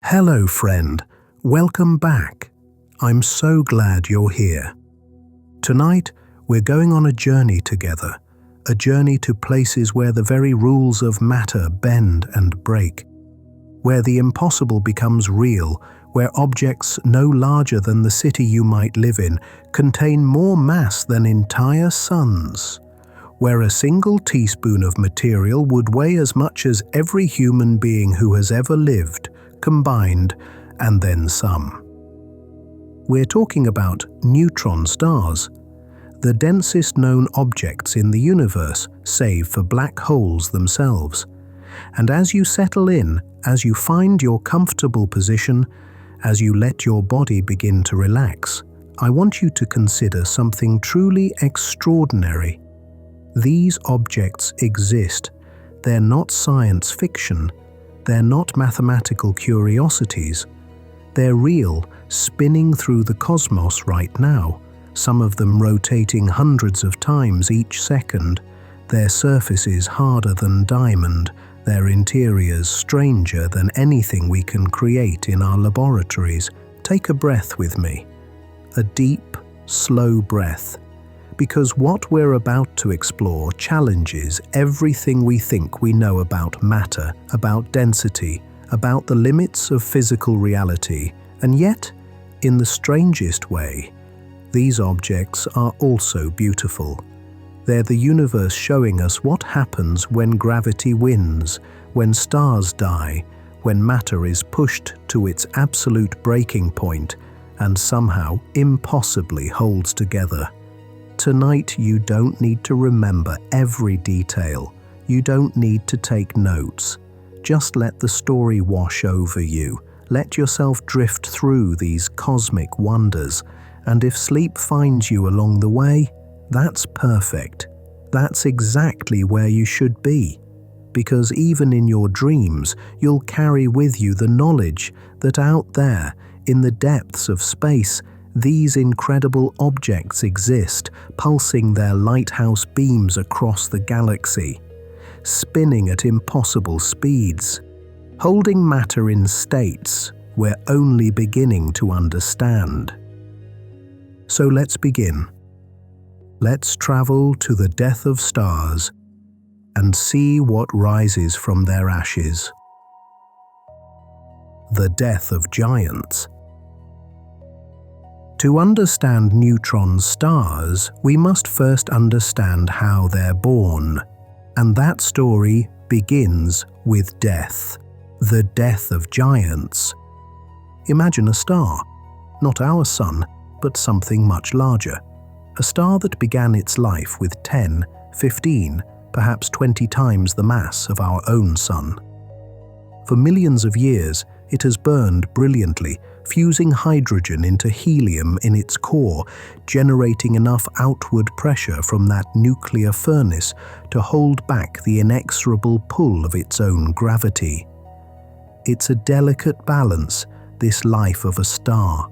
Hello, friend. Welcome back. I'm so glad you're here. Tonight, we're going on a journey together, a journey to places where the very rules of matter bend and break, where the impossible becomes real, where objects no larger than the city you might live in contain more mass than entire suns, where a single teaspoon of material would weigh as much as every human being who has ever lived, combined, and then some. We're talking about neutron stars, the densest known objects in the universe, save for black holes themselves. And as you settle in, as you find your comfortable position, as you let your body begin to relax, I want you to consider something truly extraordinary. These objects exist. They're not science fiction. They're not mathematical curiosities. They're real, spinning through the cosmos right now, some of them rotating hundreds of times each second, their surfaces harder than diamond, their interiors stranger than anything we can create in our laboratories. Take a breath with me. A deep, slow breath. Because what we're about to explore challenges everything we think we know about matter, about density, about the limits of physical reality, and yet, in the strangest way, these objects are also beautiful. They're the universe showing us what happens when gravity wins, when stars die, when matter is pushed to its absolute breaking point and somehow impossibly holds together. Tonight, you don't need to remember every detail. You don't need to take notes. Just let the story wash over you. Let yourself drift through these cosmic wonders. And if sleep finds you along the way, that's perfect. That's exactly where you should be. Because even in your dreams, you'll carry with you the knowledge that out there, in the depths of space, these incredible objects exist, pulsing their lighthouse beams across the galaxy, spinning at impossible speeds, holding matter in states we're only beginning to understand. So let's begin. Let's travel to the death of stars and see what rises from their ashes. The death of giants. To understand neutron stars, we must first understand how they're born. And that story begins with death. The death of giants. Imagine a star, not our sun, but something much larger. A star that began its life with 10, 15, perhaps 20 times the mass of our own sun. For millions of years, it has burned brilliantly, fusing hydrogen into helium in its core, generating enough outward pressure from that nuclear furnace to hold back the inexorable pull of its own gravity. It's a delicate balance, this life of a star.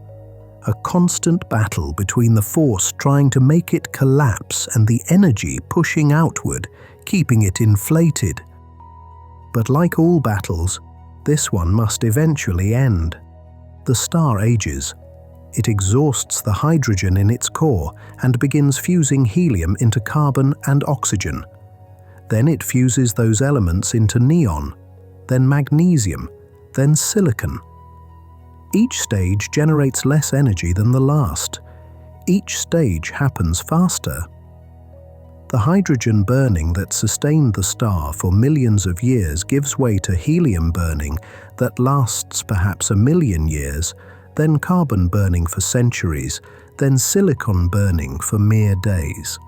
A constant battle between the force trying to make it collapse and the energy pushing outward, keeping it inflated. But like all battles, this one must eventually end. The star ages. It exhausts the hydrogen in its core and begins fusing helium into carbon and oxygen. Then it fuses those elements into neon, then magnesium, then silicon. Each stage generates less energy than the last. Each stage happens faster. The hydrogen burning that sustained the star for millions of years gives way to helium burning that lasts perhaps 1,000,000 years, then carbon burning for centuries, then silicon burning for mere days.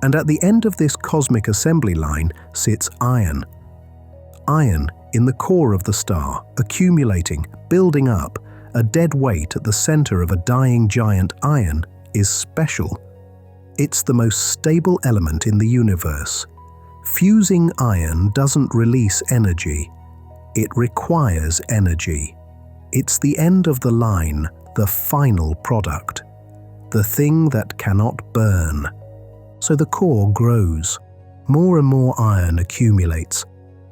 And at the end of this cosmic assembly line sits iron. Iron in the core of the star, accumulating, building up, a dead weight at the center of a dying giant. Iron is special. It's the most stable element in the universe. Fusing iron doesn't release energy. It requires energy. It's the end of the line, the final product, the thing that cannot burn. So the core grows. More and more iron accumulates,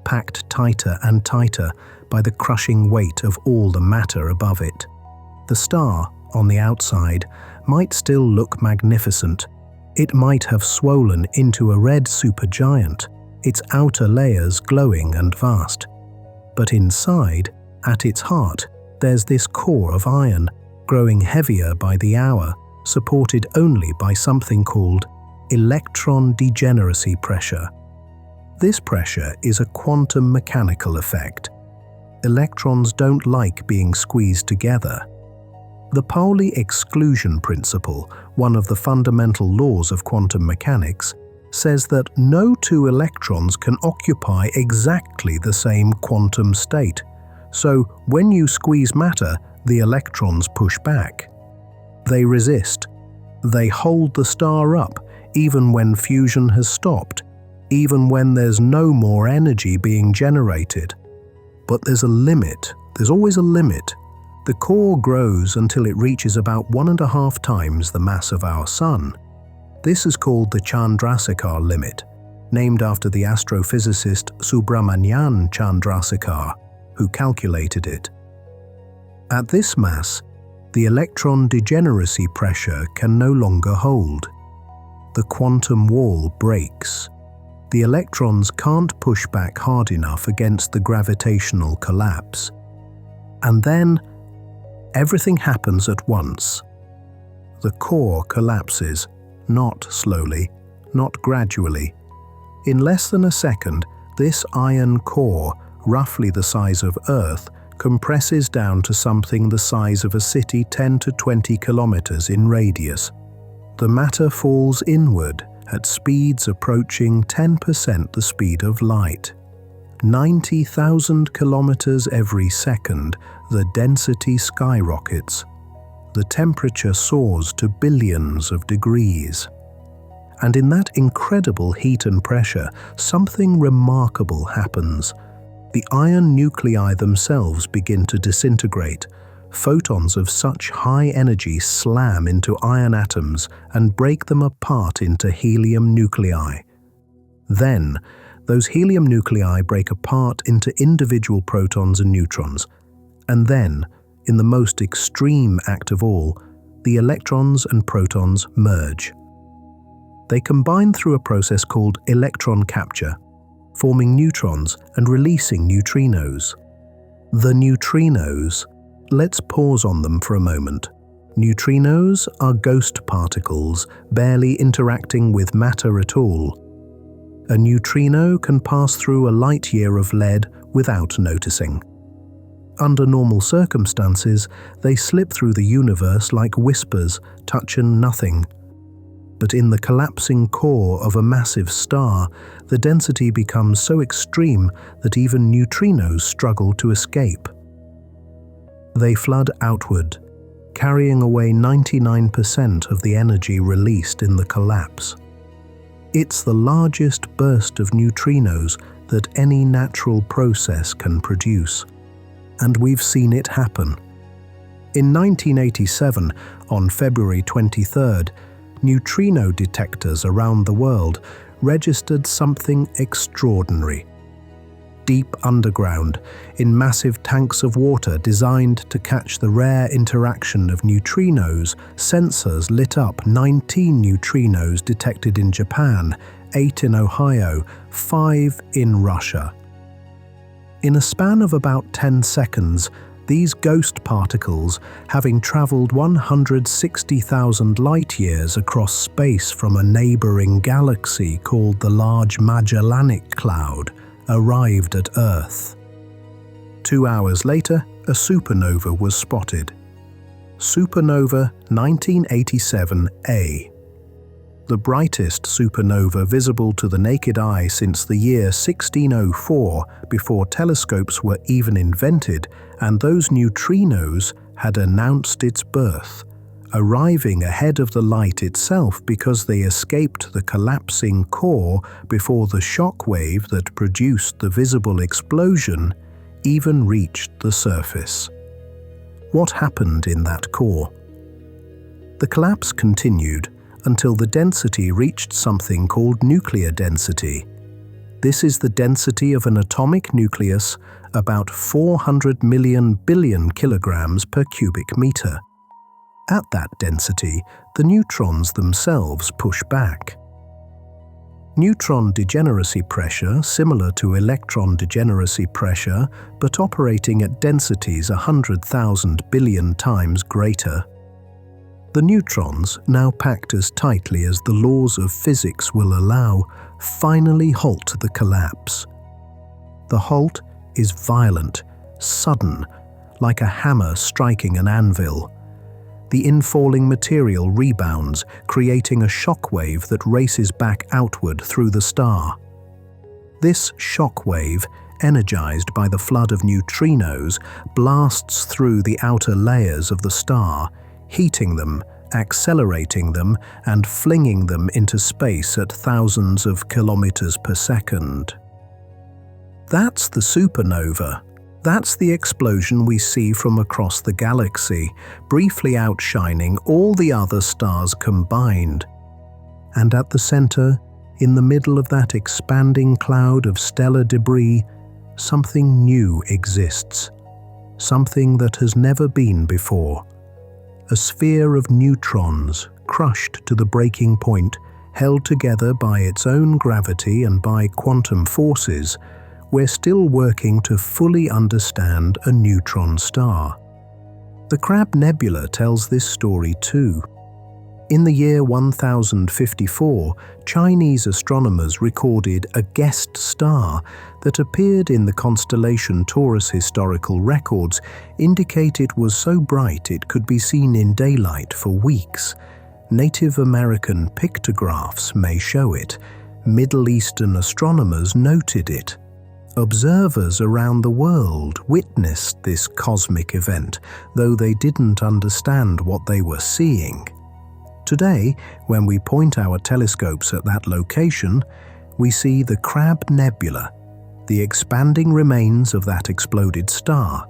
packed tighter and tighter by the crushing weight of all the matter above it. The star, on the outside, might still look magnificent. It might have swollen into a red supergiant, its outer layers glowing and vast. But inside, at its heart, there's this core of iron, growing heavier by the hour, supported only by something called electron degeneracy pressure. This pressure is a quantum mechanical effect. Electrons don't like being squeezed together. The Pauli exclusion principle, one of the fundamental laws of quantum mechanics, says that no two electrons can occupy exactly the same quantum state. So when you squeeze matter, the electrons push back. They resist. They hold the star up, even when fusion has stopped, even when there's no more energy being generated. But there's a limit. There's always a limit. The core grows until it reaches about 1.5 times the mass of our Sun. This is called the Chandrasekhar limit, named after the astrophysicist Subrahmanyan Chandrasekhar, who calculated it. At this mass, the electron degeneracy pressure can no longer hold. The quantum wall breaks. The electrons can't push back hard enough against the gravitational collapse. And then, everything happens at once. The core collapses, not slowly, not gradually. In less than a second, this iron core, roughly the size of Earth, compresses down to something the size of a city 10 to 20 kilometers in radius. The matter falls inward at speeds approaching 10% the speed of light. 90,000 kilometers every second, the density skyrockets. The temperature soars to billions of degrees. And in that incredible heat and pressure, something remarkable happens. The iron nuclei themselves begin to disintegrate. Photons of such high energy slam into iron atoms and break them apart into helium nuclei. Then, those helium nuclei break apart into individual protons and neutrons. And then, in the most extreme act of all, the electrons and protons merge. They combine through a process called electron capture, forming neutrons and releasing neutrinos. The neutrinos, let's pause on them for a moment. Neutrinos are ghost particles, barely interacting with matter at all. A neutrino can pass through a light year of lead without noticing. Under normal circumstances, they slip through the universe like whispers, touching nothing. But in the collapsing core of a massive star, the density becomes so extreme that even neutrinos struggle to escape. They flood outward, carrying away 99% of the energy released in the collapse. It's the largest burst of neutrinos that any natural process can produce. And we've seen it happen. In 1987, on February 23rd, neutrino detectors around the world registered something extraordinary. Deep underground, in massive tanks of water designed to catch the rare interaction of neutrinos, sensors lit up 19 neutrinos detected in Japan, 8 in Ohio, 5 in Russia. In a span of about 10 seconds, these ghost particles, having traveled 160,000 light-years across space from a neighboring galaxy called the Large Magellanic Cloud, arrived at Earth. 2 hours later, a supernova was spotted. Supernova 1987A. The brightest supernova visible to the naked eye since the year 1604, before telescopes were even invented, and those neutrinos had announced its birth, arriving ahead of the light itself because they escaped the collapsing core before the shock wave that produced the visible explosion even reached the surface. What happened in that core? The collapse continued until the density reached something called nuclear density. This is the density of an atomic nucleus, about 400 million billion kilograms per cubic meter. At that density, the neutrons themselves push back. Neutron degeneracy pressure, similar to electron degeneracy pressure, but operating at densities 100,000 billion times greater. The neutrons, now packed as tightly as the laws of physics will allow, finally halt the collapse. The halt is violent, sudden, like a hammer striking an anvil. The infalling material rebounds, creating a shock wave that races back outward through the star. This shock wave, energized by the flood of neutrinos, blasts through the outer layers of the star, heating them, accelerating them, and flinging them into space at thousands of kilometers per second. That's the supernova. That's the explosion we see from across the galaxy, briefly outshining all the other stars combined. And at the center, in the middle of that expanding cloud of stellar debris, something new exists. Something that has never been before. A sphere of neutrons, crushed to the breaking point, held together by its own gravity and by quantum forces. We're still working to fully understand a neutron star. The Crab Nebula tells this story too. In the year 1054, Chinese astronomers recorded a guest star that appeared in the constellation Taurus historical records, indicate it was so bright it could be seen in daylight for weeks. Native American pictographs may show it. Middle Eastern astronomers noted it. Observers around the world witnessed this cosmic event, though they didn't understand what they were seeing. Today, when we point our telescopes at that location, we see the Crab Nebula, the expanding remains of that exploded star.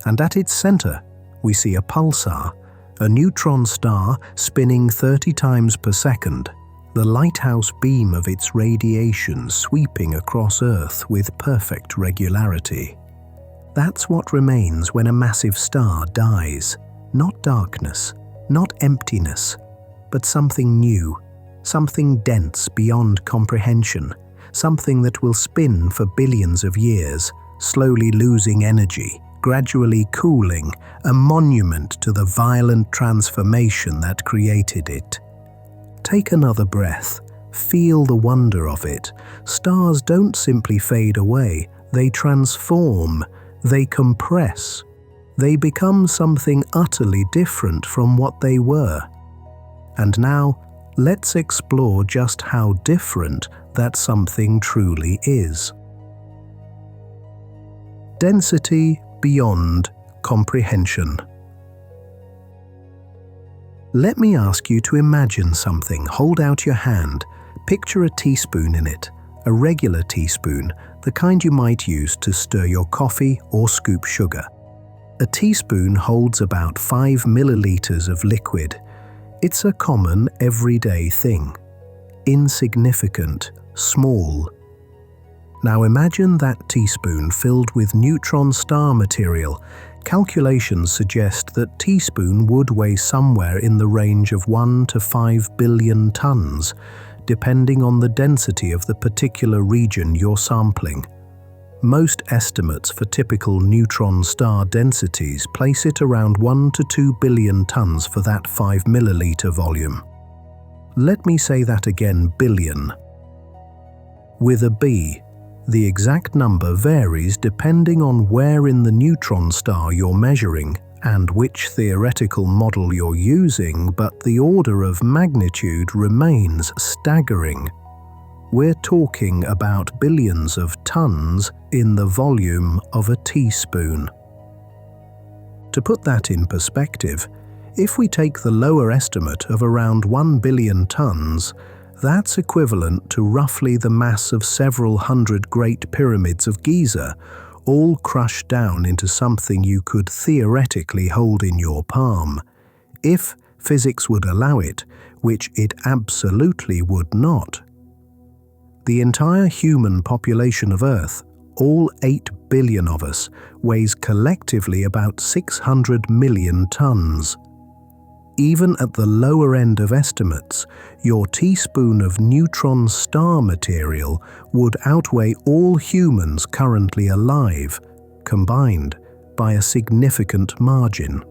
And at its center, we see a pulsar, a neutron star spinning 30 times per second, the lighthouse beam of its radiation sweeping across Earth with perfect regularity. That's what remains when a massive star dies. Not darkness, not emptiness, but something new, something dense beyond comprehension, something that will spin for billions of years, slowly losing energy, gradually cooling, a monument to the violent transformation that created it. Take another breath. Feel the wonder of it. Stars don't simply fade away. They transform. They compress. They become something utterly different from what they were. And now, let's explore just how different that something truly is. Density beyond comprehension. Let me ask you to imagine something. Hold out your hand. Picture a teaspoon in it, a regular teaspoon, the kind you might use to stir your coffee or scoop sugar. A teaspoon holds about 5 milliliters of liquid. It's a common, everyday thing. Insignificant, small. Now imagine that teaspoon filled with neutron star material. Calculations suggest that teaspoon would weigh somewhere in the range of 1 to 5 billion tons, depending on the density of the particular region you're sampling. Most estimates for typical neutron star densities place it around 1 to 2 billion tons for that 5 milliliter volume. Let me say that again, billion. With a B. The exact number varies depending on where in the neutron star you're measuring and which theoretical model you're using, but the order of magnitude remains staggering. We're talking about billions of tons in the volume of a teaspoon. To put that in perspective, if we take the lower estimate of around 1 billion tons, that's equivalent to roughly the mass of several hundred Great Pyramids of Giza, all crushed down into something you could theoretically hold in your palm. If physics would allow it, which it absolutely would not. The entire human population of Earth, all 8 billion of us, weighs collectively about 600 million tons. Even at the lower end of estimates, your teaspoon of neutron star material would outweigh all humans currently alive, combined, by a significant margin.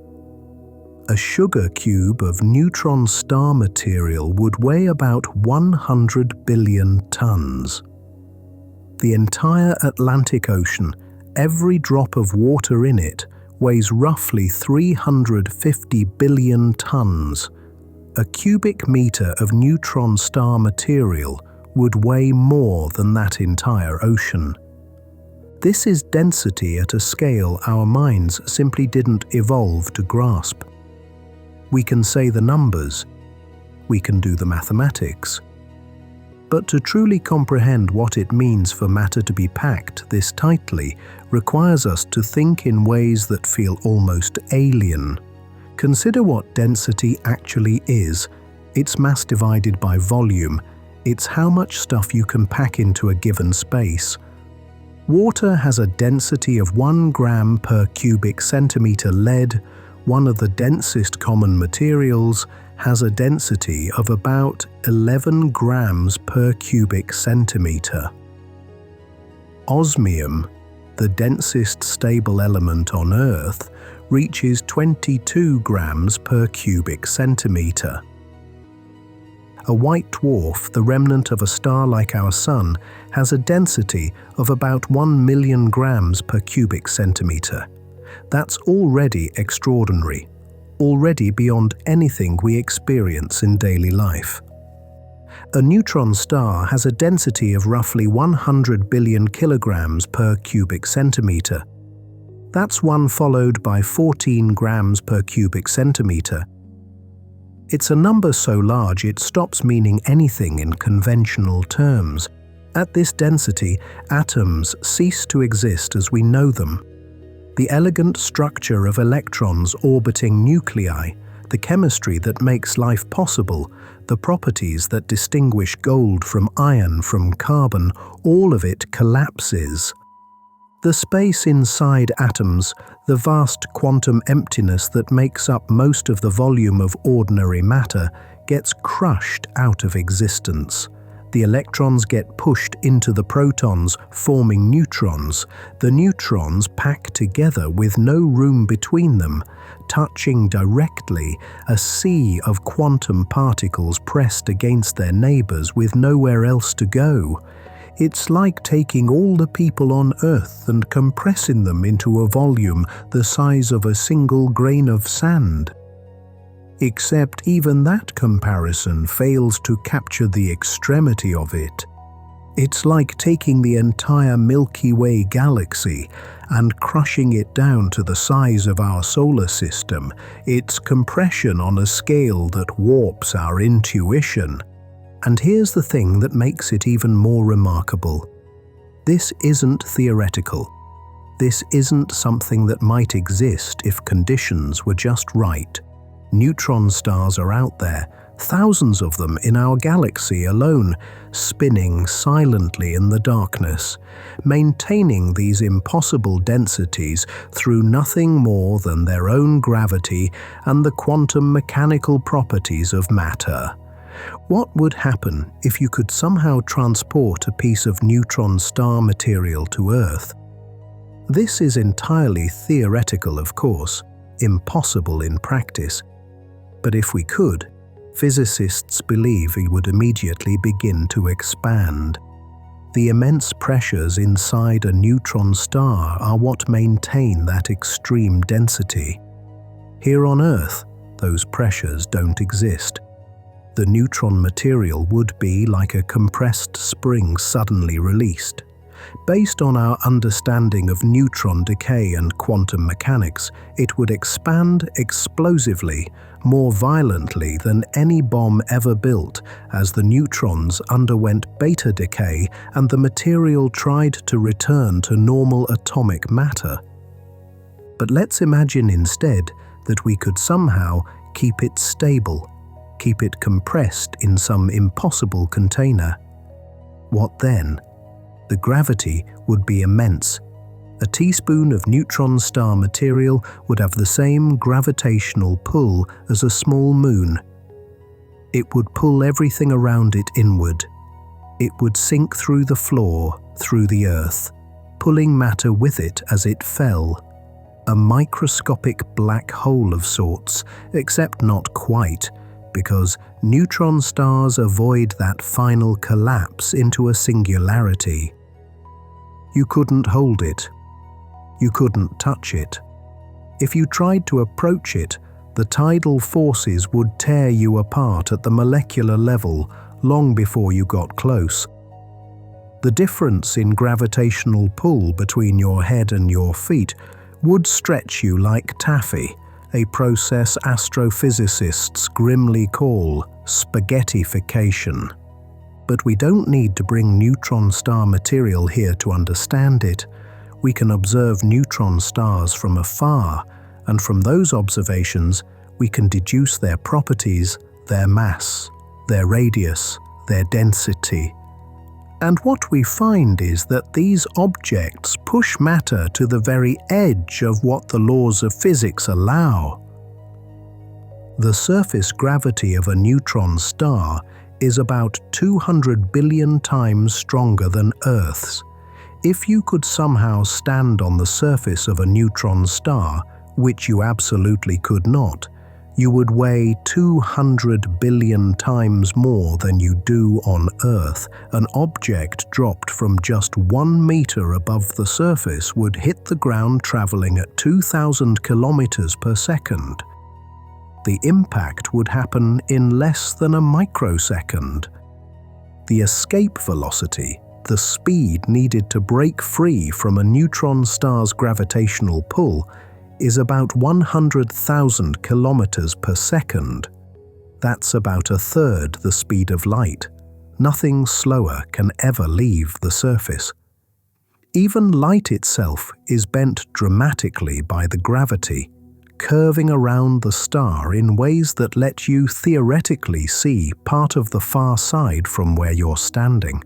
A sugar cube of neutron star material would weigh about 100 billion tons. The entire Atlantic Ocean, every drop of water in it, weighs roughly 350 billion tons. A cubic meter of neutron star material would weigh more than that entire ocean. This is density at a scale our minds simply didn't evolve to grasp. We can say the numbers, we can do the mathematics. But to truly comprehend what it means for matter to be packed this tightly requires us to think in ways that feel almost alien. Consider what density actually is. It's mass divided by volume. It's how much stuff you can pack into a given space. Water has a density of 1 gram per cubic centimeter. Lead, one of the densest common materials, has a density of about 11 grams per cubic centimeter. Osmium, the densest stable element on Earth, reaches 22 grams per cubic centimeter. A white dwarf, the remnant of a star like our Sun, has a density of about 1 million grams per cubic centimeter. That's already extraordinary, already beyond anything we experience in daily life. A neutron star has a density of roughly 100 billion kilograms per cubic centimeter. That's one followed by 14 grams per cubic centimeter. It's a number so large it stops meaning anything in conventional terms. At this density, atoms cease to exist as we know them. The elegant structure of electrons orbiting nuclei, the chemistry that makes life possible, the properties that distinguish gold from iron from carbon, all of it collapses. The space inside atoms, the vast quantum emptiness that makes up most of the volume of ordinary matter, gets crushed out of existence. The electrons get pushed into the protons, forming neutrons. The neutrons pack together with no room between them, touching directly, a sea of quantum particles pressed against their neighbors with nowhere else to go. It's like taking all the people on Earth and compressing them into a volume the size of a single grain of sand. Except even that comparison fails to capture the extremity of it. It's like taking the entire Milky Way galaxy and crushing it down to the size of our solar system. It's compression on a scale that warps our intuition. And here's the thing that makes it even more remarkable. This isn't theoretical. This isn't something that might exist if conditions were just right. Neutron stars are out there, thousands of them in our galaxy alone, spinning silently in the darkness, maintaining these impossible densities through nothing more than their own gravity and the quantum mechanical properties of matter. What would happen if you could somehow transport a piece of neutron star material to Earth? This is entirely theoretical, of course, impossible in practice. But if we could, physicists believe it would immediately begin to expand. The immense pressures inside a neutron star are what maintain that extreme density. Here on Earth, those pressures don't exist. The neutron material would be like a compressed spring suddenly released. Based on our understanding of neutron decay and quantum mechanics, it would expand explosively, more violently than any bomb ever built, as the neutrons underwent beta decay and the material tried to return to normal atomic matter. But let's imagine instead that we could somehow keep it stable, keep it compressed in some impossible container. What then? The gravity would be immense. A teaspoon of neutron star material would have the same gravitational pull as a small moon. It would pull everything around it inward. It would sink through the floor, through the earth, pulling matter with it as it fell. A microscopic black hole of sorts, except not quite, because neutron stars avoid that final collapse into a singularity. You couldn't hold it. You couldn't touch it. If you tried to approach it, the tidal forces would tear you apart at the molecular level long before you got close. The difference in gravitational pull between your head and your feet would stretch you like taffy, a process astrophysicists grimly call spaghettification. But we don't need to bring neutron star material here to understand it. We can observe neutron stars from afar, and from those observations, we can deduce their properties, their mass, their radius, their density. And what we find is that these objects push matter to the very edge of what the laws of physics allow. The surface gravity of a neutron star is about 200 billion times stronger than Earth's. If you could somehow stand on the surface of a neutron star, which you absolutely could not, you would weigh 200 billion times more than you do on Earth. An object dropped from just 1 meter above the surface would hit the ground traveling at 2,000 kilometers per second. The impact would happen in less than a microsecond. The escape velocity, the speed needed to break free from a neutron star's gravitational pull, is about 100,000 kilometers per second. That's about a third the speed of light. Nothing slower can ever leave the surface. Even light itself is bent dramatically by the gravity, curving around the star in ways that let you theoretically see part of the far side from where you're standing.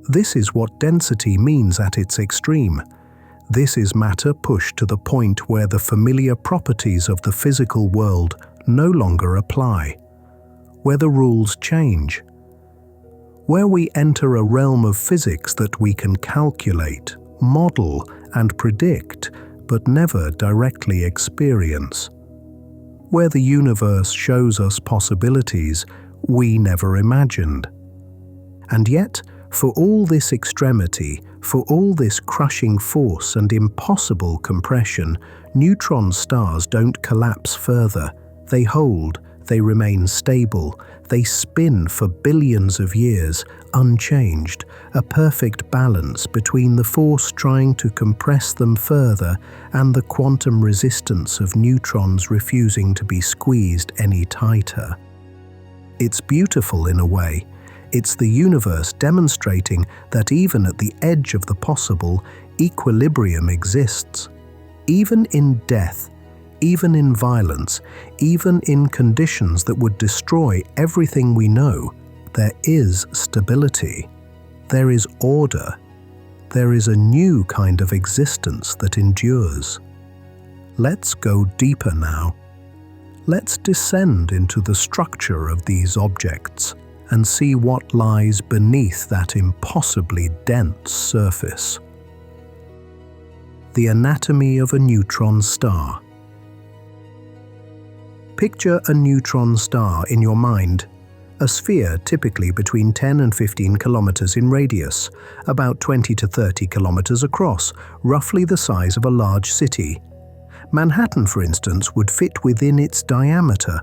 This is what density means at its extreme. This is matter pushed to the point where the familiar properties of the physical world no longer apply, where the rules change, where we enter a realm of physics that we can calculate, model, and predict, but never directly experience, where the universe shows us possibilities we never imagined. And yet, for all this extremity, for all this crushing force and impossible compression, neutron stars don't collapse further. They hold, they remain stable, they spin for billions of years, unchanged, a perfect balance between the force trying to compress them further and the quantum resistance of neutrons refusing to be squeezed any tighter. It's beautiful in a way. It's the universe demonstrating that even at the edge of the possible, equilibrium exists. Even in death, even in violence, even in conditions that would destroy everything we know, there is stability. There is order. There is a new kind of existence that endures. Let's go deeper now. Let's descend into the structure of these objects and see what lies beneath that impossibly dense surface. The anatomy of a neutron star. Picture a neutron star in your mind, a sphere typically between 10 and 15 kilometers in radius, about 20 to 30 kilometers across, roughly the size of a large city. Manhattan, for instance, would fit within its diameter.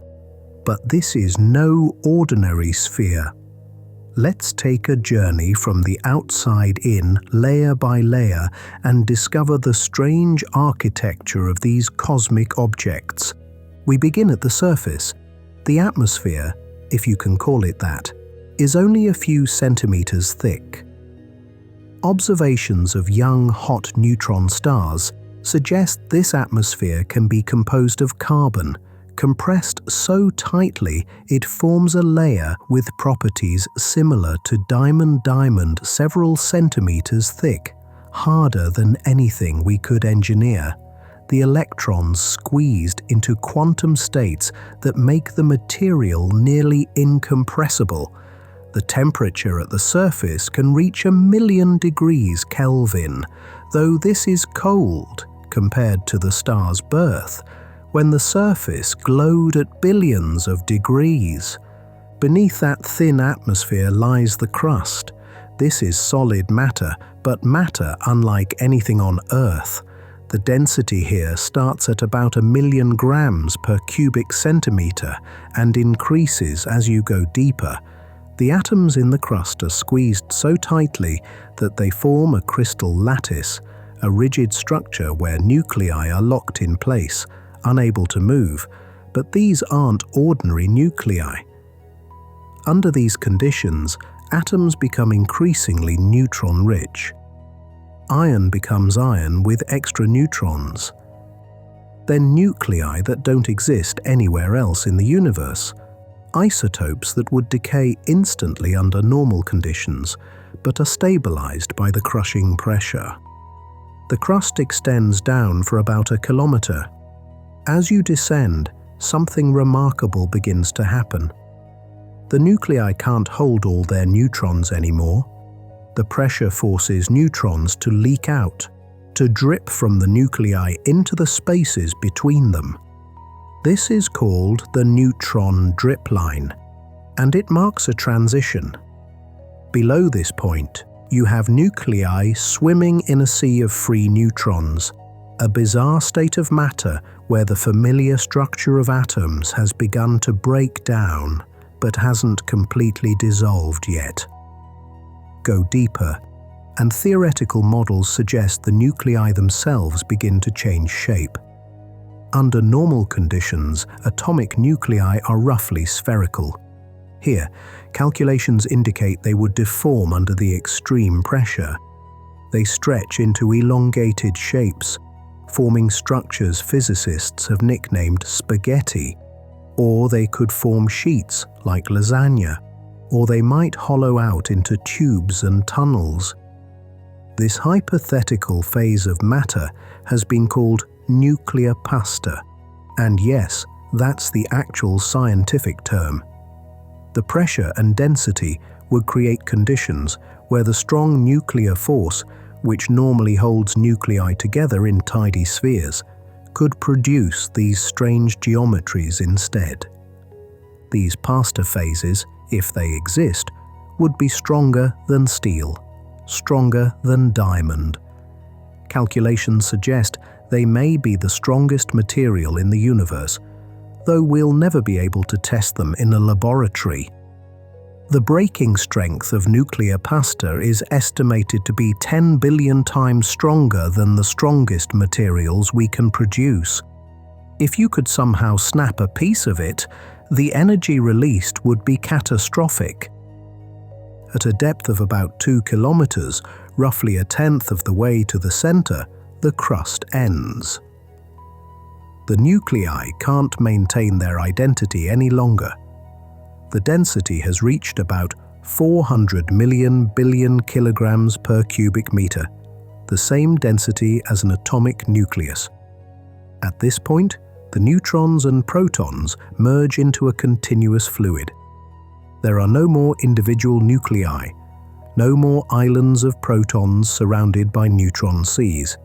But this is no ordinary sphere. Let's take a journey from the outside in, layer by layer, and discover the strange architecture of these cosmic objects. We begin at the surface. The atmosphere, if you can call it that, is only a few centimeters thick. Observations of young, hot neutron stars suggest this atmosphere can be composed of carbon, Compressed so tightly it forms a layer with properties similar to diamond several centimeters thick, harder than anything we could engineer. The electrons squeezed into quantum states that make the material nearly incompressible. The temperature at the surface can reach 1,000,000 degrees Kelvin, though this is cold compared to the star's birth, when the surface glowed at billions of degrees. Beneath that thin atmosphere lies the crust. This is solid matter, but matter unlike anything on Earth. The density here starts at about 1,000,000 grams per cubic centimeter and increases as you go deeper. The atoms in the crust are squeezed so tightly that they form a crystal lattice, a rigid structure where nuclei are locked in place, unable to move, but these aren't ordinary nuclei. Under these conditions, atoms become increasingly neutron-rich. Iron becomes iron with extra neutrons. Then nuclei that don't exist anywhere else in the universe. Isotopes that would decay instantly under normal conditions, but are stabilized by the crushing pressure. The crust extends down for about 1 kilometer. As you descend, something remarkable begins to happen. The nuclei can't hold all their neutrons anymore. The pressure forces neutrons to leak out, to drip from the nuclei into the spaces between them. This is called the neutron drip line, and it marks a transition. Below this point, you have nuclei swimming in a sea of free neutrons, a bizarre state of matter where the familiar structure of atoms has begun to break down, but hasn't completely dissolved yet. Go deeper, and theoretical models suggest the nuclei themselves begin to change shape. Under normal conditions, atomic nuclei are roughly spherical. Here, calculations indicate they would deform under the extreme pressure. They stretch into elongated shapes, forming structures physicists have nicknamed spaghetti, or they could form sheets like lasagna, or they might hollow out into tubes and tunnels. This hypothetical phase of matter has been called nuclear pasta, and yes, that's the actual scientific term. The pressure and density would create conditions where the strong nuclear force, which normally holds nuclei together in tidy spheres, could produce these strange geometries instead. These pasta phases, if they exist, would be stronger than steel, stronger than diamond. Calculations suggest they may be the strongest material in the universe, though we'll never be able to test them in a laboratory. The breaking strength of nuclear pasta is estimated to be 10 billion times stronger than the strongest materials we can produce. If you could somehow snap a piece of it, the energy released would be catastrophic. At a depth of about 2 kilometers, roughly 1/10 of the way to the center, the crust ends. The nuclei can't maintain their identity any longer. The density has reached about 400 million billion kilograms per cubic meter, the same density as an atomic nucleus. At this point, the neutrons and protons merge into a continuous fluid. There are no more individual nuclei, no more islands of protons surrounded by neutron seas,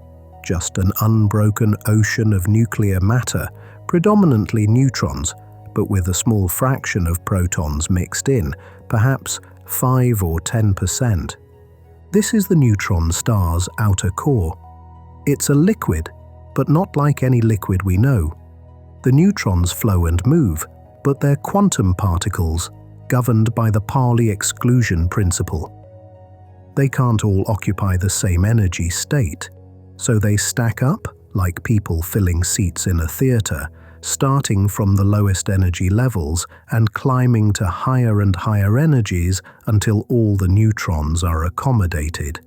just an unbroken ocean of nuclear matter, predominantly neutrons, but with a small fraction of protons mixed in, perhaps 5 or 10%. This is the neutron star's outer core. It's a liquid, but not like any liquid we know. The neutrons flow and move, but they're quantum particles, governed by the Pauli exclusion principle. They can't all occupy the same energy state, so they stack up like people filling seats in a theater, starting from the lowest energy levels and climbing to higher and higher energies until all the neutrons are accommodated.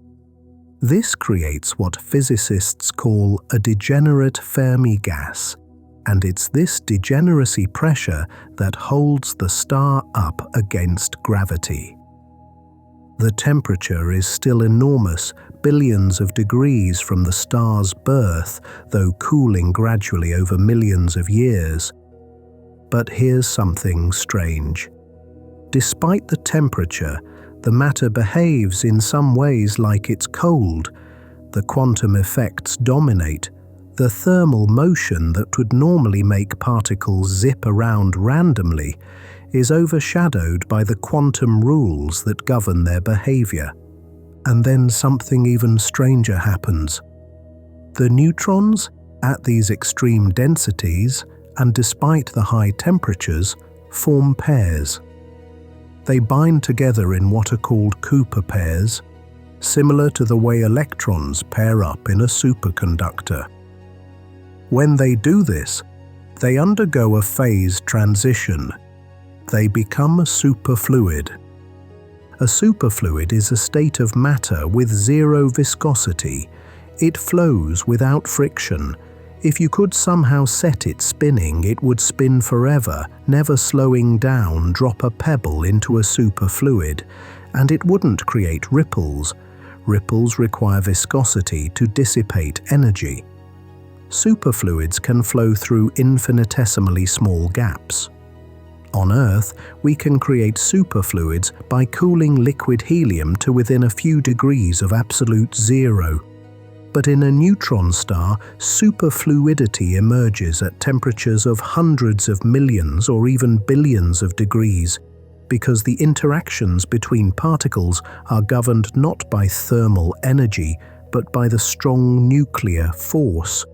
This creates what physicists call a degenerate Fermi gas. And it's this degeneracy pressure that holds the star up against gravity. The temperature is still enormous, billions of degrees from the star's birth, though cooling gradually over millions of years. But here's something strange. Despite the temperature, the matter behaves in some ways like it's cold. The quantum effects dominate. The thermal motion that would normally make particles zip around randomly is overshadowed by the quantum rules that govern their behavior. And then something even stranger happens. The neutrons, at these extreme densities, and despite the high temperatures, form pairs. They bind together in what are called Cooper pairs, similar to the way electrons pair up in a superconductor. When they do this, they undergo a phase transition. They become a superfluid. A superfluid is a state of matter with zero viscosity. It flows without friction. If you could somehow set it spinning, it would spin forever, never slowing down, drop a pebble into a superfluid, and it wouldn't create ripples. Ripples require viscosity to dissipate energy. Superfluids can flow through infinitesimally small gaps. On Earth, we can create superfluids by cooling liquid helium to within a few degrees of absolute zero. But in a neutron star, superfluidity emerges at temperatures of hundreds of millions or even billions of degrees, because the interactions between particles are governed not by thermal energy, but by the strong nuclear force.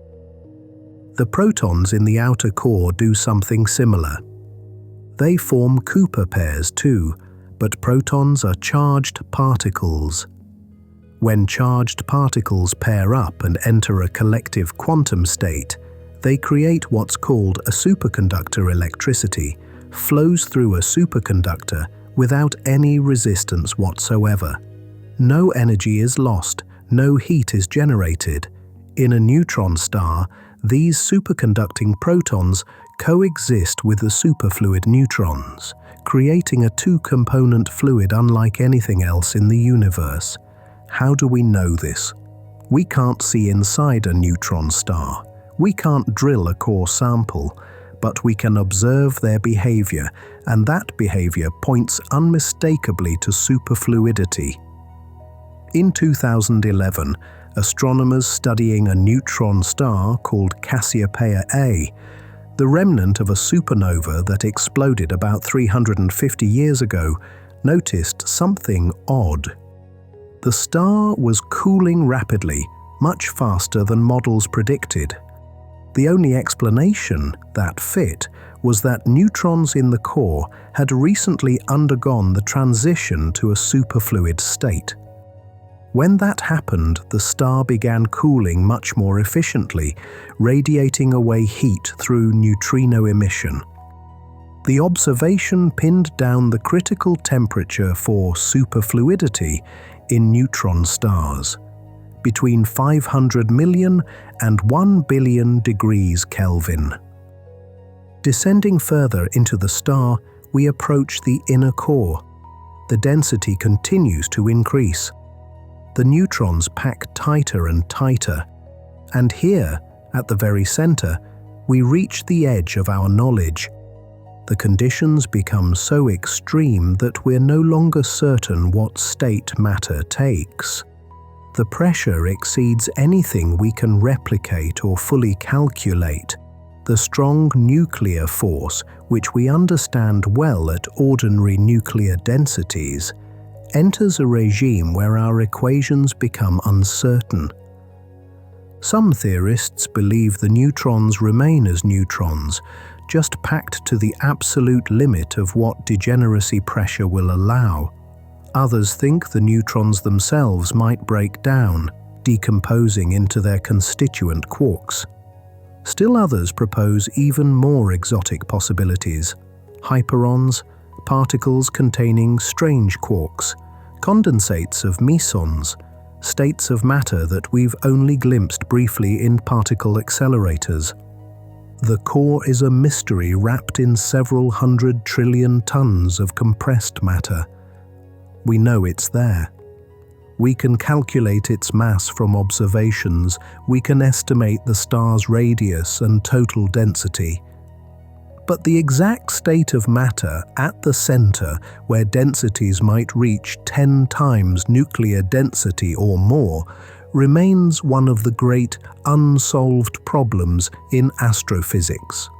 The protons in the outer core do something similar. They form Cooper pairs too, but protons are charged particles. When charged particles pair up and enter a collective quantum state, they create what's called a superconductor. Electricity flows through a superconductor without any resistance whatsoever. No energy is lost, no heat is generated. In a neutron star, these superconducting protons coexist with the superfluid neutrons, creating a two-component fluid unlike anything else in the universe. How do we know this? We can't see inside a neutron star. We can't drill a core sample, but we can observe their behavior, and that behavior points unmistakably to superfluidity. In 2011, astronomers studying a neutron star called Cassiopeia A, the remnant of a supernova that exploded about 350 years ago, noticed something odd. The star was cooling rapidly, much faster than models predicted. The only explanation that fit was that neutrons in the core had recently undergone the transition to a superfluid state. When that happened, the star began cooling much more efficiently, radiating away heat through neutrino emission. The observation pinned down the critical temperature for superfluidity in neutron stars, between 500 million and 1 billion degrees Kelvin. Descending further into the star, we approach the inner core. The density continues to increase. The neutrons pack tighter and tighter, and here, at the very center, we reach the edge of our knowledge. The conditions become so extreme that we're no longer certain what state matter takes. The pressure exceeds anything we can replicate or fully calculate. The strong nuclear force, which we understand well at ordinary nuclear densities, enters a regime where our equations become uncertain. Some theorists believe the neutrons remain as neutrons, just packed to the absolute limit of what degeneracy pressure will allow. Others think the neutrons themselves might break down, decomposing into their constituent quarks. Still others propose even more exotic possibilities: hyperons, particles containing strange quarks, condensates of mesons, states of matter that we've only glimpsed briefly in particle accelerators. The core is a mystery wrapped in several 100 trillion tons of compressed matter. We know it's there. We can calculate its mass from observations. We can estimate the star's radius and total density. But the exact state of matter at the center, where densities might reach 10 times nuclear density or more, remains one of the great unsolved problems in astrophysics.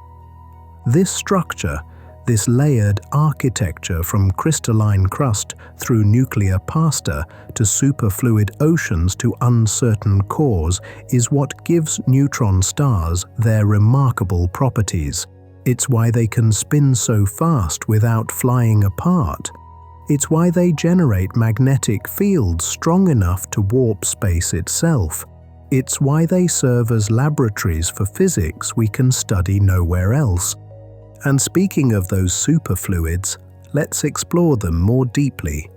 This structure, this layered architecture from crystalline crust through nuclear pasta to superfluid oceans to uncertain cores, is what gives neutron stars their remarkable properties. It's why they can spin so fast without flying apart. It's why they generate magnetic fields strong enough to warp space itself. It's why they serve as laboratories for physics we can study nowhere else. And speaking of those superfluids, let's explore them more deeply.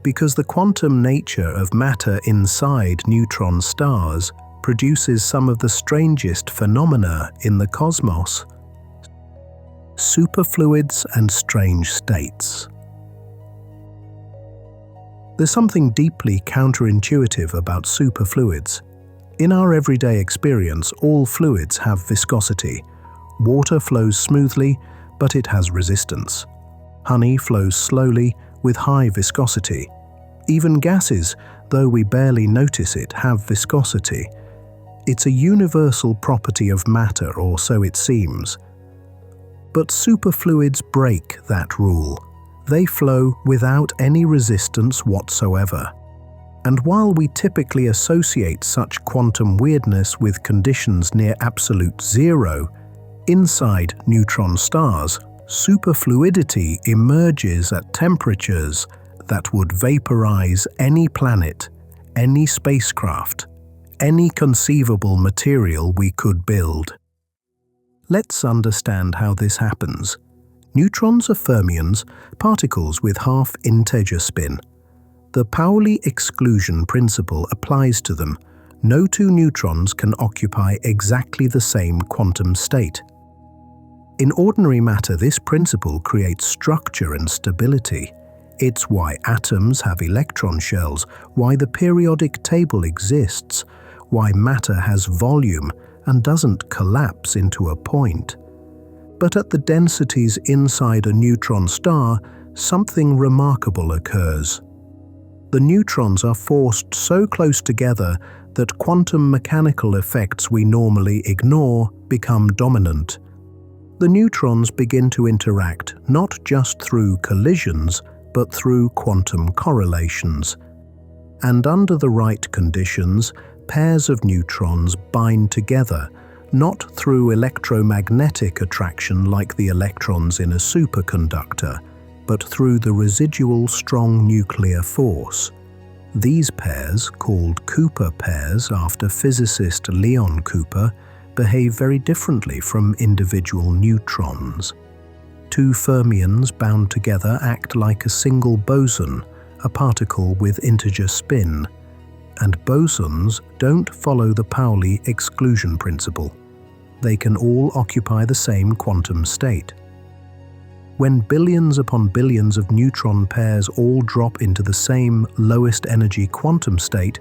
Because the quantum nature of matter inside neutron stars produces some of the strangest phenomena in the cosmos. Superfluids and strange states. There's something deeply counterintuitive about superfluids. In our everyday experience, all fluids have viscosity. Water flows smoothly, but it has resistance. Honey flows slowly with high viscosity. Even gases, though we barely notice it, have viscosity. It's a universal property of matter, or so it seems. But superfluids break that rule. They flow without any resistance whatsoever. And while we typically associate such quantum weirdness with conditions near absolute zero, inside neutron stars, superfluidity emerges at temperatures that would vaporize any planet, any spacecraft, any conceivable material we could build. Let's understand how this happens. Neutrons are fermions, particles with half-integer spin. The Pauli exclusion principle applies to them. No two neutrons can occupy exactly the same quantum state. In ordinary matter, this principle creates structure and stability. It's why atoms have electron shells, why the periodic table exists, why matter has volume and doesn't collapse into a point. But at the densities inside a neutron star, something remarkable occurs. The neutrons are forced so close together that quantum mechanical effects we normally ignore become dominant. The neutrons begin to interact not just through collisions, but through quantum correlations. And under the right conditions, pairs of neutrons bind together, not through electromagnetic attraction like the electrons in a superconductor, but through the residual strong nuclear force. These pairs, called Cooper pairs after physicist Leon Cooper, behave very differently from individual neutrons. Two fermions bound together act like a single boson, a particle with integer spin, and bosons don't follow the Pauli exclusion principle. They can all occupy the same quantum state. When billions upon billions of neutron pairs all drop into the same lowest energy quantum state,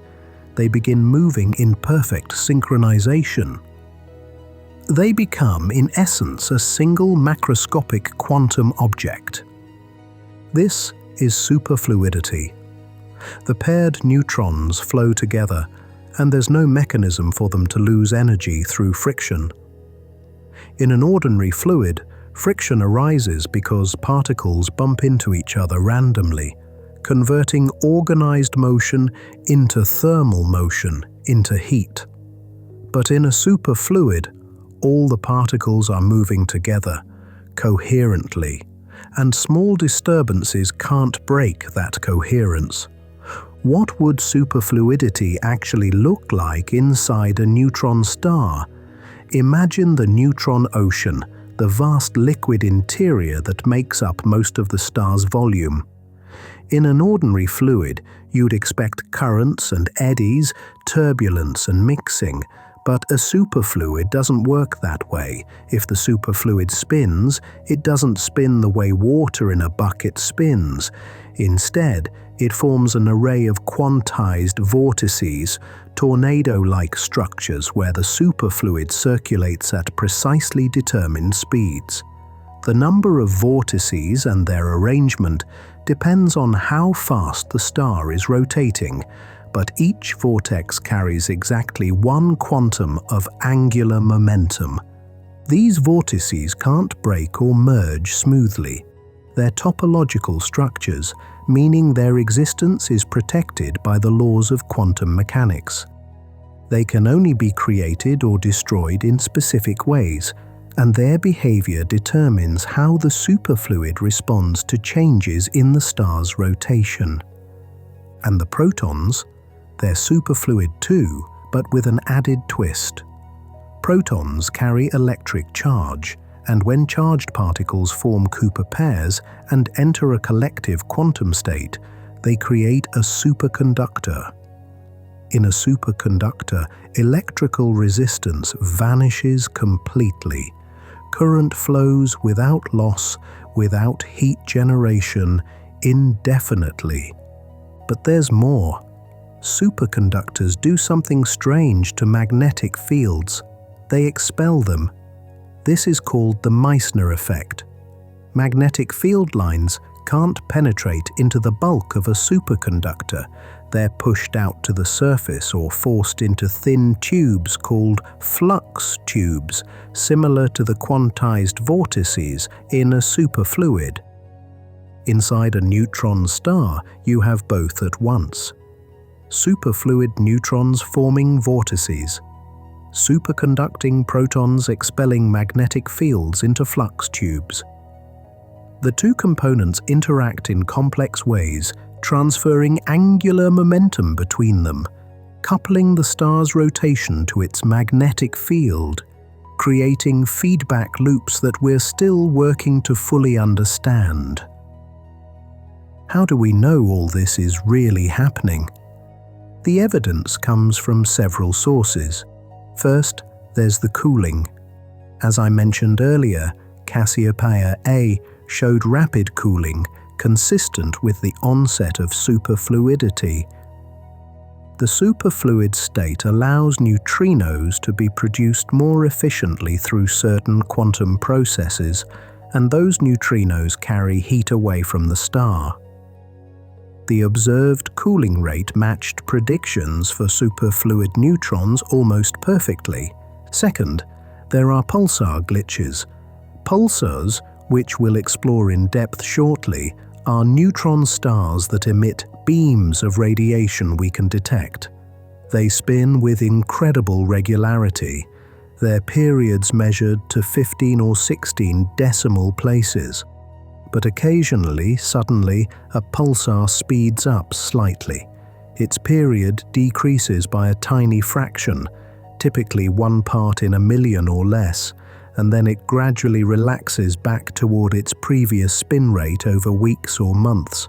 they begin moving in perfect synchronization. They become, in essence, a single macroscopic quantum object. This is superfluidity. The paired neutrons flow together, and there's no mechanism for them to lose energy through friction. In an ordinary fluid, friction arises because particles bump into each other randomly, converting organized motion into thermal motion, into heat. But in a superfluid, all the particles are moving together, coherently, and small disturbances can't break that coherence. What would superfluidity actually look like inside a neutron star? Imagine the neutron ocean, the vast liquid interior that makes up most of the star's volume. In an ordinary fluid, you'd expect currents and eddies, turbulence and mixing, But a superfluid doesn't work that way. If the superfluid spins, it doesn't spin the way water in a bucket spins. Instead, it forms an array of quantized vortices, tornado-like structures where the superfluid circulates at precisely determined speeds. The number of vortices and their arrangement depends on how fast the star is rotating, but each vortex carries exactly one quantum of angular momentum. These vortices can't break or merge smoothly. They're topological structures, meaning their existence is protected by the laws of quantum mechanics. They can only be created or destroyed in specific ways, and their behavior determines how the superfluid responds to changes in the star's rotation. And the protons? They're superfluid too, but with an added twist. Protons carry electric charge, and when charged particles form Cooper pairs and enter a collective quantum state, they create a superconductor. In a superconductor, electrical resistance vanishes completely. Current flows without loss, without heat generation, indefinitely. But there's more. Superconductors do something strange to magnetic fields. They expel them. This is called the Meissner effect. Magnetic field lines can't penetrate into the bulk of a superconductor. They're pushed out to the surface or forced into thin tubes called flux tubes, similar to the quantized vortices in a superfluid. Inside a neutron star, you have both at once. Superfluid neutrons forming vortices, superconducting protons expelling magnetic fields into flux tubes. The two components interact in complex ways, transferring angular momentum between them, coupling the star's rotation to its magnetic field, creating feedback loops that we're still working to fully understand. How do we know all this is really happening? The evidence comes from several sources. First, there's the cooling. As I mentioned earlier, Cassiopeia A showed rapid cooling, consistent with the onset of superfluidity. The superfluid state allows neutrinos to be produced more efficiently through certain quantum processes, and those neutrinos carry heat away from the star. The observed cooling rate matched predictions for superfluid neutrons almost perfectly. Second, there are pulsar glitches. Pulsars, which we'll explore in depth shortly, are neutron stars that emit beams of radiation we can detect. They spin with incredible regularity, their periods measured to 15 or 16 decimal places. But occasionally, suddenly, a pulsar speeds up slightly. Its period decreases by a tiny fraction, typically 1 part in a million or less, and then it gradually relaxes back toward its previous spin rate over weeks or months.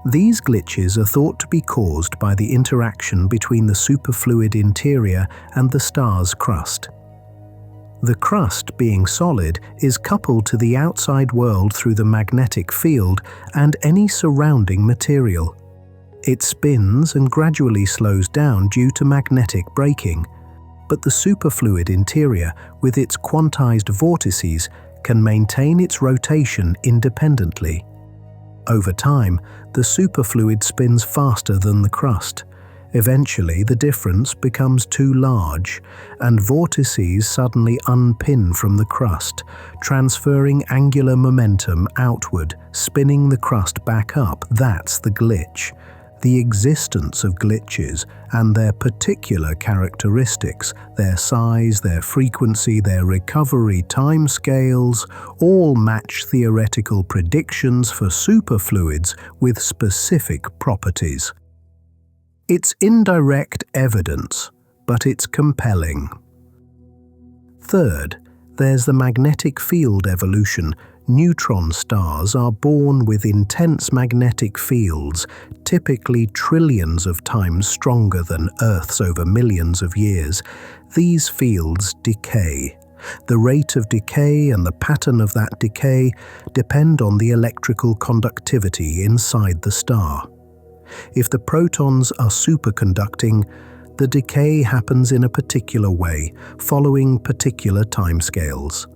These glitches are thought to be caused by the interaction between the superfluid interior and the star's crust. The crust, being solid, is coupled to the outside world through the magnetic field and any surrounding material. It spins and gradually slows down due to magnetic braking, but the superfluid interior, with its quantized vortices, can maintain its rotation independently. Over time, the superfluid spins faster than the crust. Eventually, the difference becomes too large, and vortices suddenly unpin from the crust, transferring angular momentum outward, spinning the crust back up. That's the glitch. The existence of glitches and their particular characteristics, their size, their frequency, their recovery timescales, all match theoretical predictions for superfluids with specific properties. It's indirect evidence, but it's compelling. Third, There's the magnetic field evolution. Neutron stars are born with intense magnetic fields, typically trillions of times stronger than Earth's over millions of years. These fields decay. The rate of decay and the pattern of that decay depend on the electrical conductivity inside the star. If the protons are superconducting, the decay happens in a particular way, following particular timescales.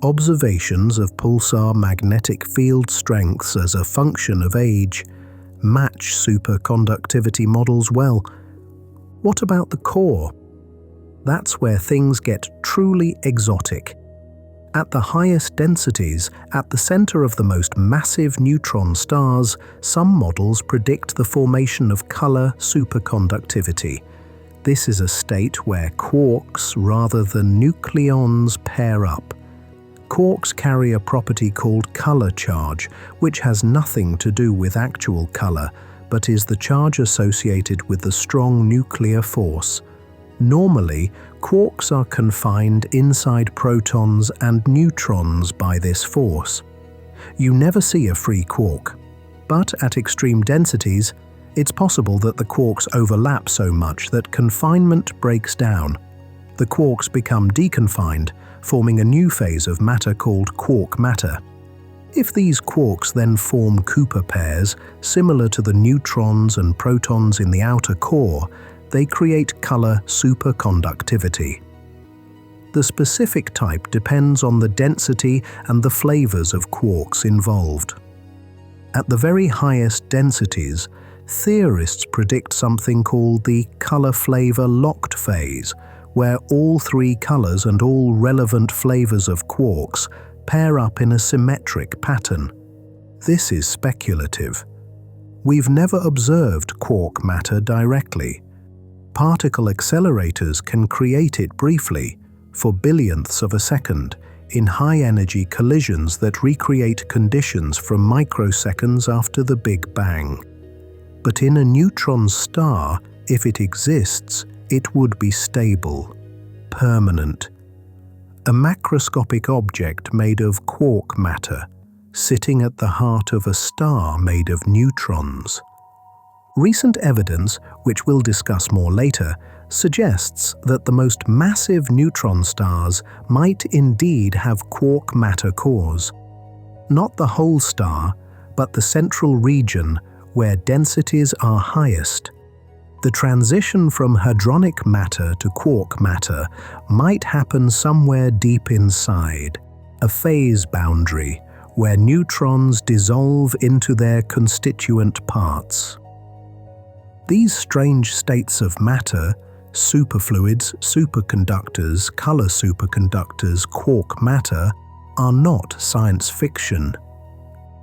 Observations of pulsar magnetic field strengths as a function of age match superconductivity models well. What about the core? That's where things get truly exotic. At the highest densities, at the center of the most massive neutron stars, some models predict the formation of color superconductivity. This is a state where quarks rather than nucleons pair up. Quarks carry a property called color charge, which has nothing to do with actual color, but is the charge associated with the strong nuclear force. Normally, quarks are confined inside protons and neutrons by this force. You never see a free quark, but at extreme densities, it's possible that the quarks overlap so much that confinement breaks down. The quarks become deconfined, forming a new phase of matter called quark matter. If these quarks then form Cooper pairs, similar to the neutrons and protons in the outer core, they create color superconductivity. The specific type depends on the density and the flavors of quarks involved. At the very highest densities, theorists predict something called the color-flavor locked phase, where all three colors and all relevant flavors of quarks pair up in a symmetric pattern. This is speculative. We've never observed quark matter directly. Particle accelerators can create it briefly, for billionths of a second, in high-energy collisions that recreate conditions from microseconds after the Big Bang. But in a neutron star, if it exists, it would be stable, permanent. A macroscopic object made of quark matter, sitting at the heart of a star made of neutrons. Recent evidence, which we'll discuss more later, suggests that the most massive neutron stars might indeed have quark matter cores. Not the whole star, but the central region where densities are highest. The transition from hadronic matter to quark matter might happen somewhere deep inside, a phase boundary where neutrons dissolve into their constituent parts. These strange states of matter, superfluids, superconductors, color superconductors, quark matter, are not science fiction.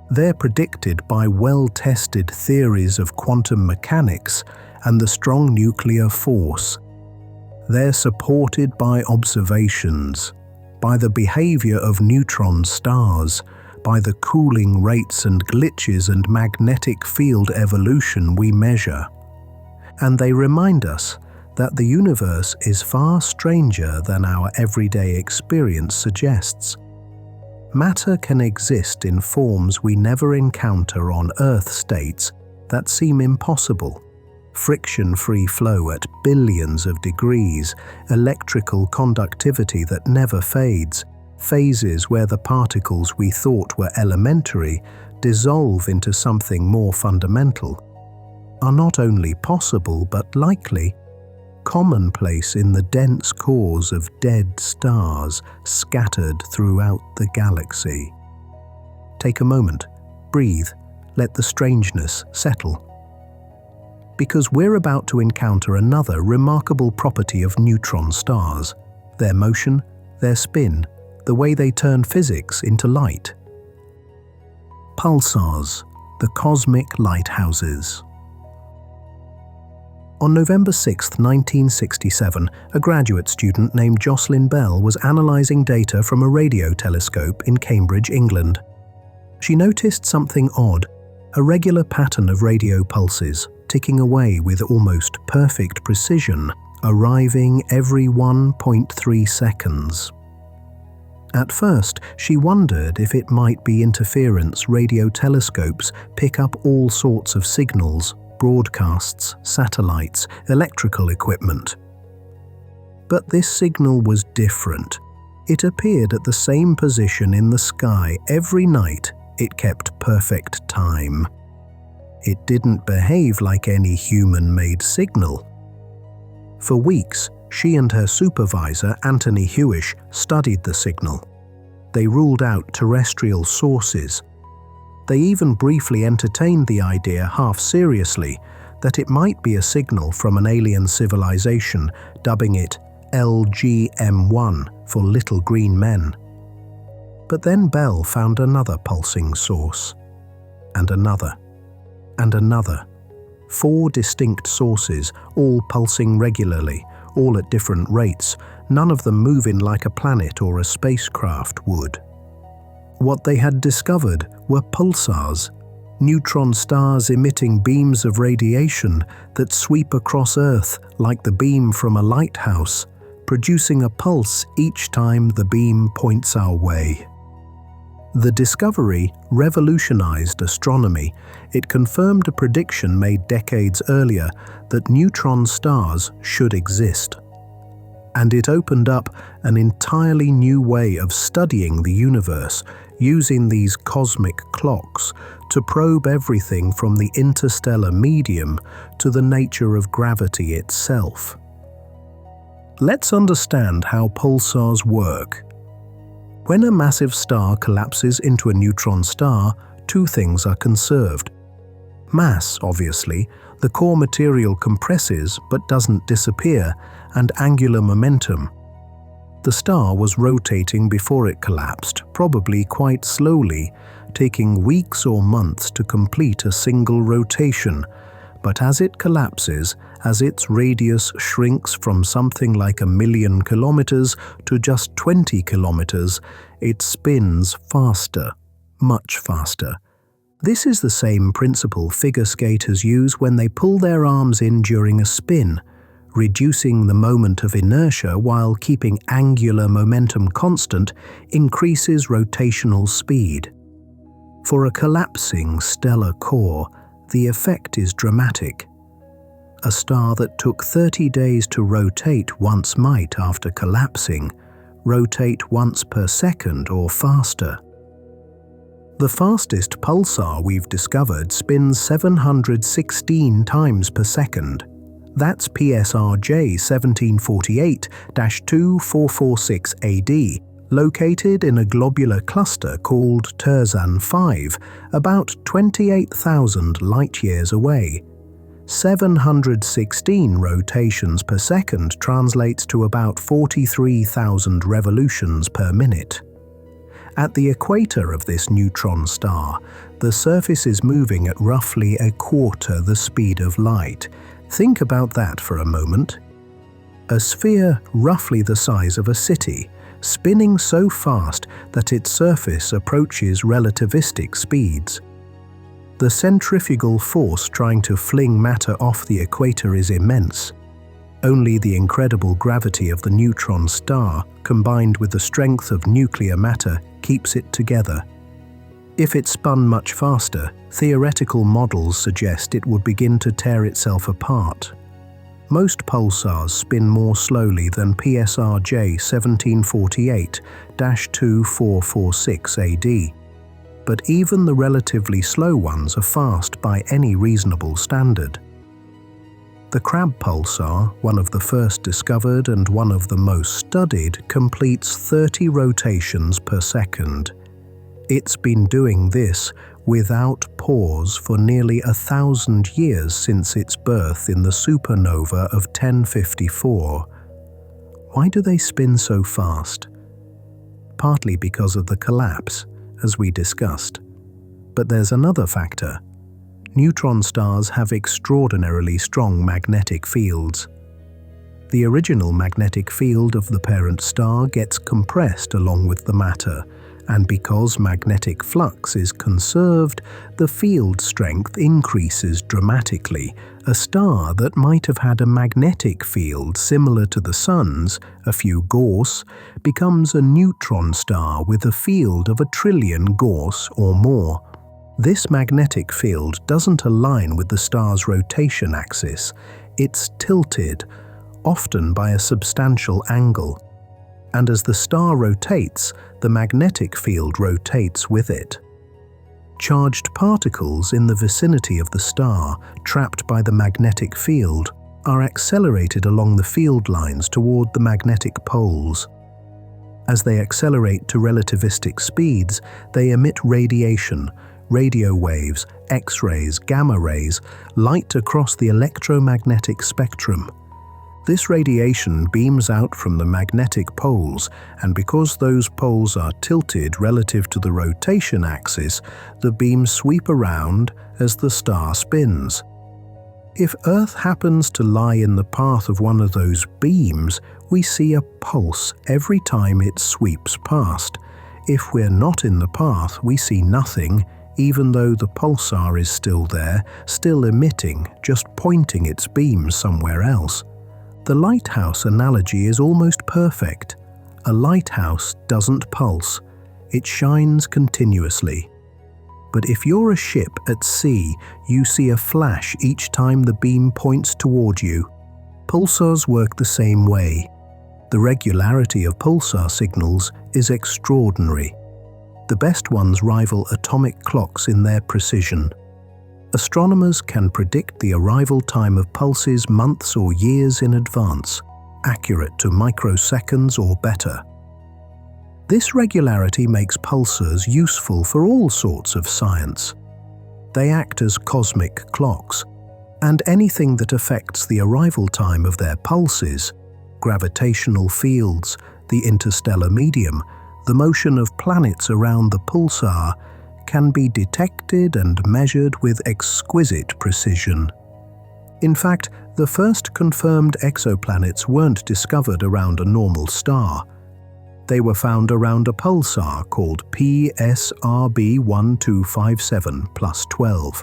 They're predicted by well-tested theories of quantum mechanics and the strong nuclear force. They're supported by observations, by the behavior of neutron stars, by the cooling rates and glitches and magnetic field evolution we measure. And they remind us that the universe is far stranger than our everyday experience suggests. Matter can exist in forms we never encounter on Earth states that seem impossible. Friction-free flow at billions of degrees, electrical conductivity that never fades, phases where the particles we thought were elementary dissolve into something more fundamental, are not only possible but likely, commonplace in the dense cores of dead stars scattered throughout the galaxy. Take a moment, breathe, let the strangeness settle. Because we're about to encounter another remarkable property of neutron stars: their motion, their spin, the way they turn physics into light. Pulsars, the cosmic lighthouses. On November 6, 1967, a graduate student named Jocelyn Bell was analysing data from a radio telescope in Cambridge, England. She noticed something odd, a regular pattern of radio pulses, ticking away with almost perfect precision, arriving every 1.3 seconds. At first, she wondered if it might be interference. Radio telescopes pick up all sorts of signals, broadcasts, satellites, electrical equipment. But this signal was different. It appeared at the same position in the sky every night. It kept perfect time. It didn't behave like any human-made signal. For weeks, she and her supervisor, Anthony Hewish, studied the signal. They ruled out terrestrial sources. They even briefly entertained the idea, half seriously, that it might be a signal from an alien civilization, dubbing it LGM-1 for Little Green Men. But then Bell found another pulsing source, and another, and another. 4 distinct sources, all pulsing regularly, all at different rates, none of them moving like a planet or a spacecraft would. What they had discovered were pulsars, neutron stars emitting beams of radiation that sweep across Earth like the beam from a lighthouse, producing a pulse each time the beam points our way. The discovery revolutionized astronomy. It confirmed a prediction made decades earlier that neutron stars should exist. And it opened up an entirely new way of studying the universe, using these cosmic clocks to probe everything from the interstellar medium to the nature of gravity itself. Let's understand how pulsars work. When a massive star collapses into a neutron star, 2 things are conserved. Mass, obviously, the core material compresses but doesn't disappear, and angular momentum. The star was rotating before it collapsed, probably quite slowly, taking weeks or months to complete a single rotation. But as it collapses, as its radius shrinks from something like 1,000,000 kilometers to just 20 kilometers, it spins faster, much faster. This is the same principle figure skaters use when they pull their arms in during a spin. Reducing the moment of inertia while keeping angular momentum constant increases rotational speed. For a collapsing stellar core, the effect is dramatic. A star that took 30 days to rotate once might, after collapsing, rotate once per second or faster. The fastest pulsar we've discovered spins 716 times per second. That's PSRJ 1748-2446 AD, located in a globular cluster called Terzan 5, about 28,000 light-years away. 716 rotations per second translates to about 43,000 revolutions per minute. At the equator of this neutron star, the surface is moving at roughly 1/4 the speed of light. Think about that for a moment. A sphere roughly the size of a city, spinning so fast that its surface approaches relativistic speeds. The centrifugal force trying to fling matter off the equator is immense. Only the incredible gravity of the neutron star, combined with the strength of nuclear matter, keeps it together. If it spun much faster, theoretical models suggest it would begin to tear itself apart. Most pulsars spin more slowly than PSRJ 1748-2446 AD, but even the relatively slow ones are fast by any reasonable standard. The Crab pulsar, one of the first discovered and one of the most studied, completes 30 rotations per second. It's been doing this without pause for nearly 1,000 years since its birth in the supernova of 1054. Why do they spin so fast? Partly because of the collapse, as we discussed. But there's another factor. Neutron stars have extraordinarily strong magnetic fields. The original magnetic field of the parent star gets compressed along with the matter, and because magnetic flux is conserved, the field strength increases dramatically. A star that might have had a magnetic field similar to the Sun's, a few Gauss, becomes a neutron star with a field of 1 trillion Gauss or more. This magnetic field doesn't align with the star's rotation axis. It's tilted, often by a substantial angle. And as the star rotates, the magnetic field rotates with it. Charged particles in the vicinity of the star, trapped by the magnetic field, are accelerated along the field lines toward the magnetic poles. As they accelerate to relativistic speeds, they emit radiation, radio waves, X-rays, gamma rays, light across the electromagnetic spectrum. This radiation beams out from the magnetic poles, and because those poles are tilted relative to the rotation axis, the beams sweep around as the star spins. If Earth happens to lie in the path of one of those beams, we see a pulse every time it sweeps past. If we're not in the path, we see nothing, even though the pulsar is still there, still emitting, just pointing its beams somewhere else. The lighthouse analogy is almost perfect. A lighthouse doesn't pulse. It shines continuously. But if you're a ship at sea, you see a flash each time the beam points toward you. Pulsars work the same way. The regularity of pulsar signals is extraordinary. The best ones rival atomic clocks in their precision. Astronomers can predict the arrival time of pulses months or years in advance, accurate to microseconds or better. This regularity makes pulsars useful for all sorts of science. They act as cosmic clocks, and anything that affects the arrival time of their pulses, gravitational fields, the interstellar medium, the motion of planets around the pulsar, can be detected and measured with exquisite precision. In fact, the first confirmed exoplanets weren't discovered around a normal star. They were found around a pulsar called PSRB 1257+12.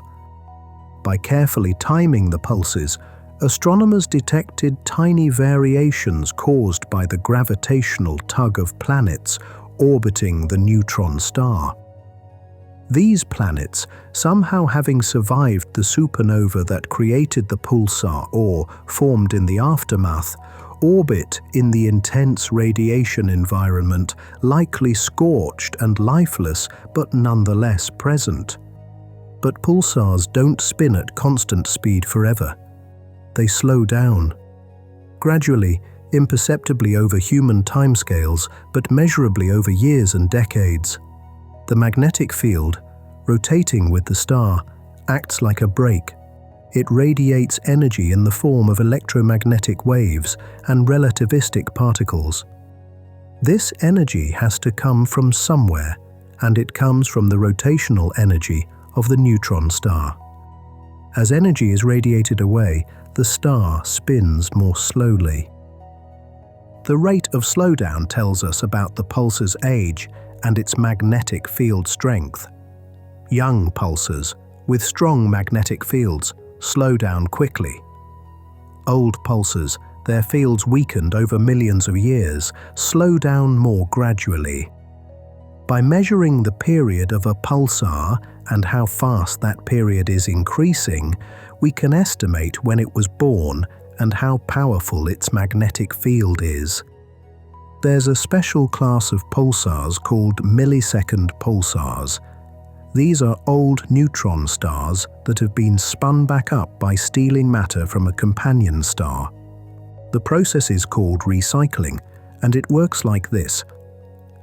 By carefully timing the pulses, astronomers detected tiny variations caused by the gravitational tug of planets orbiting the neutron star. These planets, somehow having survived the supernova that created the pulsar or formed in the aftermath, orbit in the intense radiation environment, likely scorched and lifeless, but nonetheless present. But pulsars don't spin at constant speed forever. They slow down. Gradually, imperceptibly over human timescales, but measurably over years and decades. The magnetic field, rotating with the star, acts like a brake. It radiates energy in the form of electromagnetic waves and relativistic particles. This energy has to come from somewhere, and it comes from the rotational energy of the neutron star. As energy is radiated away, the star spins more slowly. The rate of slowdown tells us about the pulsar's age and its magnetic field strength. Young pulsars, with strong magnetic fields, slow down quickly. Old pulsars, their fields weakened over millions of years, slow down more gradually. By measuring the period of a pulsar and how fast that period is increasing, we can estimate when it was born and how powerful its magnetic field is. There's a special class of pulsars called millisecond pulsars. These are old neutron stars that have been spun back up by stealing matter from a companion star. The process is called recycling, and it works like this.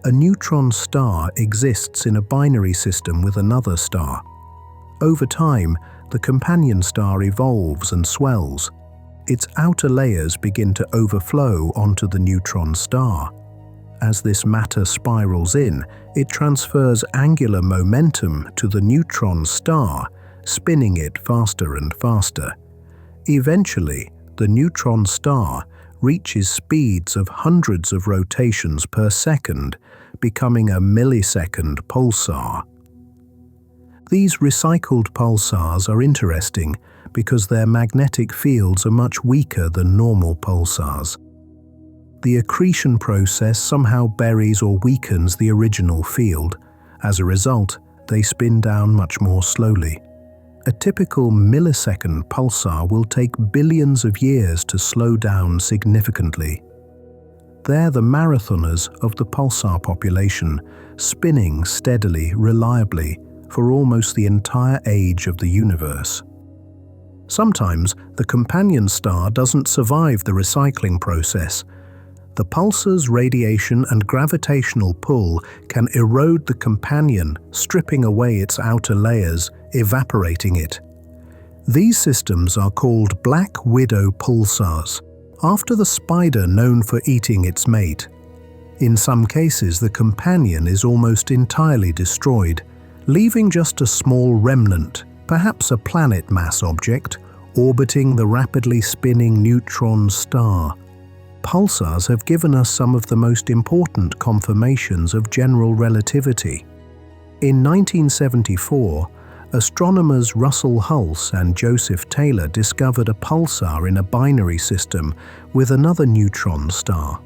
A neutron star exists in a binary system with another star. Over time, the companion star evolves and swells. Its outer layers begin to overflow onto the neutron star. As this matter spirals in, it transfers angular momentum to the neutron star, spinning it faster and faster. Eventually, the neutron star, reaches speeds of hundreds of rotations per second, becoming a millisecond pulsar. These recycled pulsars are interesting because their magnetic fields are much weaker than normal pulsars. The accretion process somehow buries or weakens the original field. As a result, they spin down much more slowly. A typical millisecond pulsar will take billions of years to slow down significantly. They're the marathoners of the pulsar population, spinning steadily, reliably, for almost the entire age of the universe. Sometimes the companion star doesn't survive the recycling process. The pulsar's radiation and gravitational pull can erode the companion, stripping away its outer layers, evaporating it. These systems are called black widow pulsars, after the spider known for eating its mate. In some cases, the companion is almost entirely destroyed, leaving just a small remnant, perhaps a planet mass object, orbiting the rapidly spinning neutron star. Pulsars have given us some of the most important confirmations of general relativity. In 1974, astronomers Russell Hulse and Joseph Taylor discovered a pulsar in a binary system with another neutron star.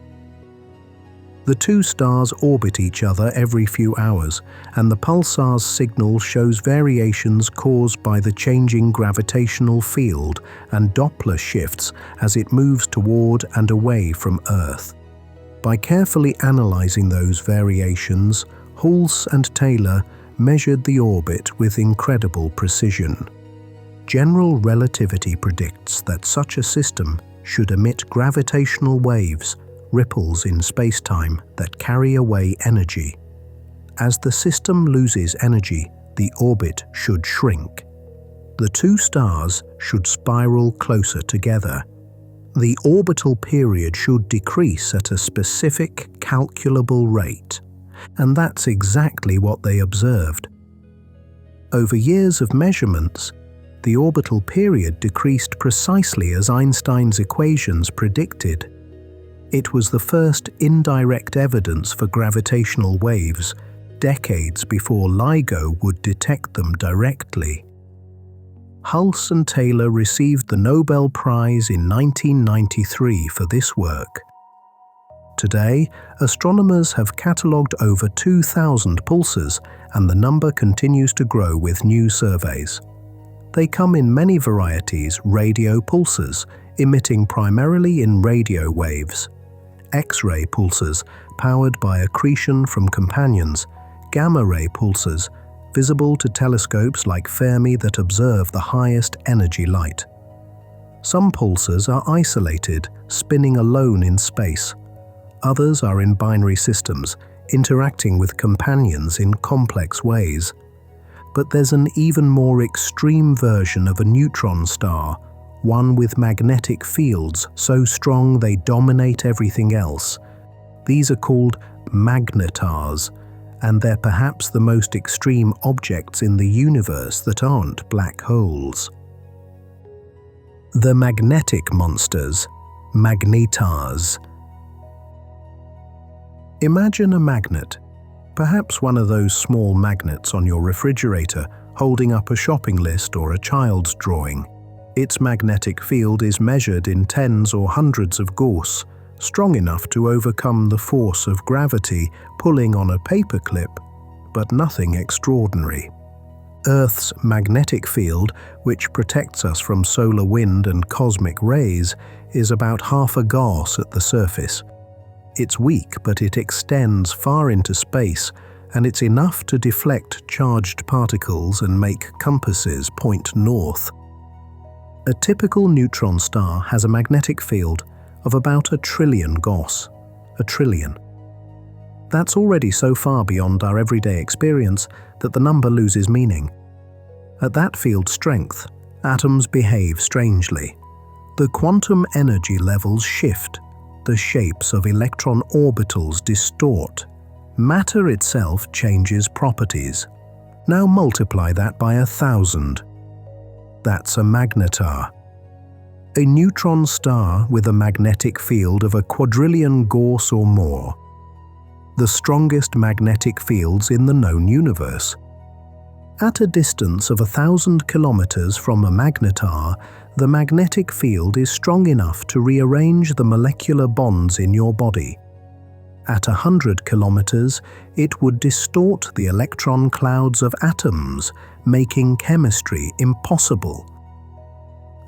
The two stars orbit each other every few hours, and the pulsar's signal shows variations caused by the changing gravitational field and Doppler shifts as it moves toward and away from Earth. By carefully analyzing those variations, Hulse and Taylor measured the orbit with incredible precision. General relativity predicts that such a system should emit gravitational waves, ripples in space-time that carry away energy. As the system loses energy, the orbit should shrink. The two stars should spiral closer together. The orbital period should decrease at a specific, calculable rate. And that's exactly what they observed. Over years of measurements, the orbital period decreased precisely as Einstein's equations predicted. It was the first indirect evidence for gravitational waves, decades before LIGO would detect them directly. Hulse and Taylor received the Nobel Prize in 1993 for this work. Today, astronomers have catalogued over 2,000 pulsars, and the number continues to grow with new surveys. They come in many varieties: radio pulsars, emitting primarily in radio waves; X-ray pulsars, powered by accretion from companions; gamma-ray pulsars, visible to telescopes like Fermi that observe the highest energy light. Some pulsars are isolated, spinning alone in space. Others are in binary systems, interacting with companions in complex ways. But there's an even more extreme version of a neutron star, one with magnetic fields so strong they dominate everything else. These are called magnetars, and they're perhaps the most extreme objects in the universe that aren't black holes. The magnetic monsters, magnetars. Imagine a magnet, perhaps one of those small magnets on your refrigerator holding up a shopping list or a child's drawing. Its magnetic field is measured in tens or hundreds of Gauss, strong enough to overcome the force of gravity pulling on a paperclip, but nothing extraordinary. Earth's magnetic field, which protects us from solar wind and cosmic rays, is about half a Gauss at the surface. It's weak, but it extends far into space, and it's enough to deflect charged particles and make compasses point north. A typical neutron star has a magnetic field of about 1 trillion Gauss. 1 trillion. That's already so far beyond our everyday experience that the number loses meaning. At that field strength, atoms behave strangely. The quantum energy levels shift. The shapes of electron orbitals distort. Matter itself changes properties. Now multiply that by 1,000. That's a magnetar. A neutron star with a magnetic field of a quadrillion Gauss or more. The strongest magnetic fields in the known universe. At a distance of 1,000 kilometers from a magnetar, the magnetic field is strong enough to rearrange the molecular bonds in your body. At 100 kilometers, it would distort the electron clouds of atoms, making chemistry impossible.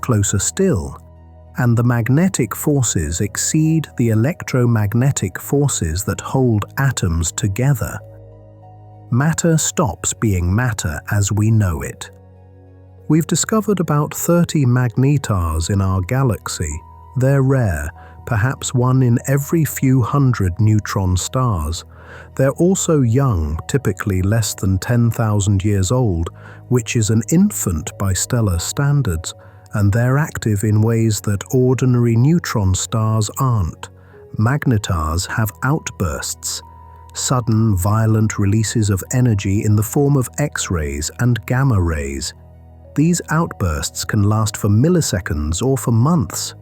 Closer still, and the magnetic forces exceed the electromagnetic forces that hold atoms together. Matter stops being matter as we know it. We've discovered about 30 magnetars in our galaxy. They're rare, perhaps one in every few hundred neutron stars. They're also young, typically less than 10,000 years old, which is an infant by stellar standards, and they're active in ways that ordinary neutron stars aren't. Magnetars have outbursts, sudden, violent releases of energy in the form of X-rays and gamma rays. These outbursts can last for milliseconds or for months.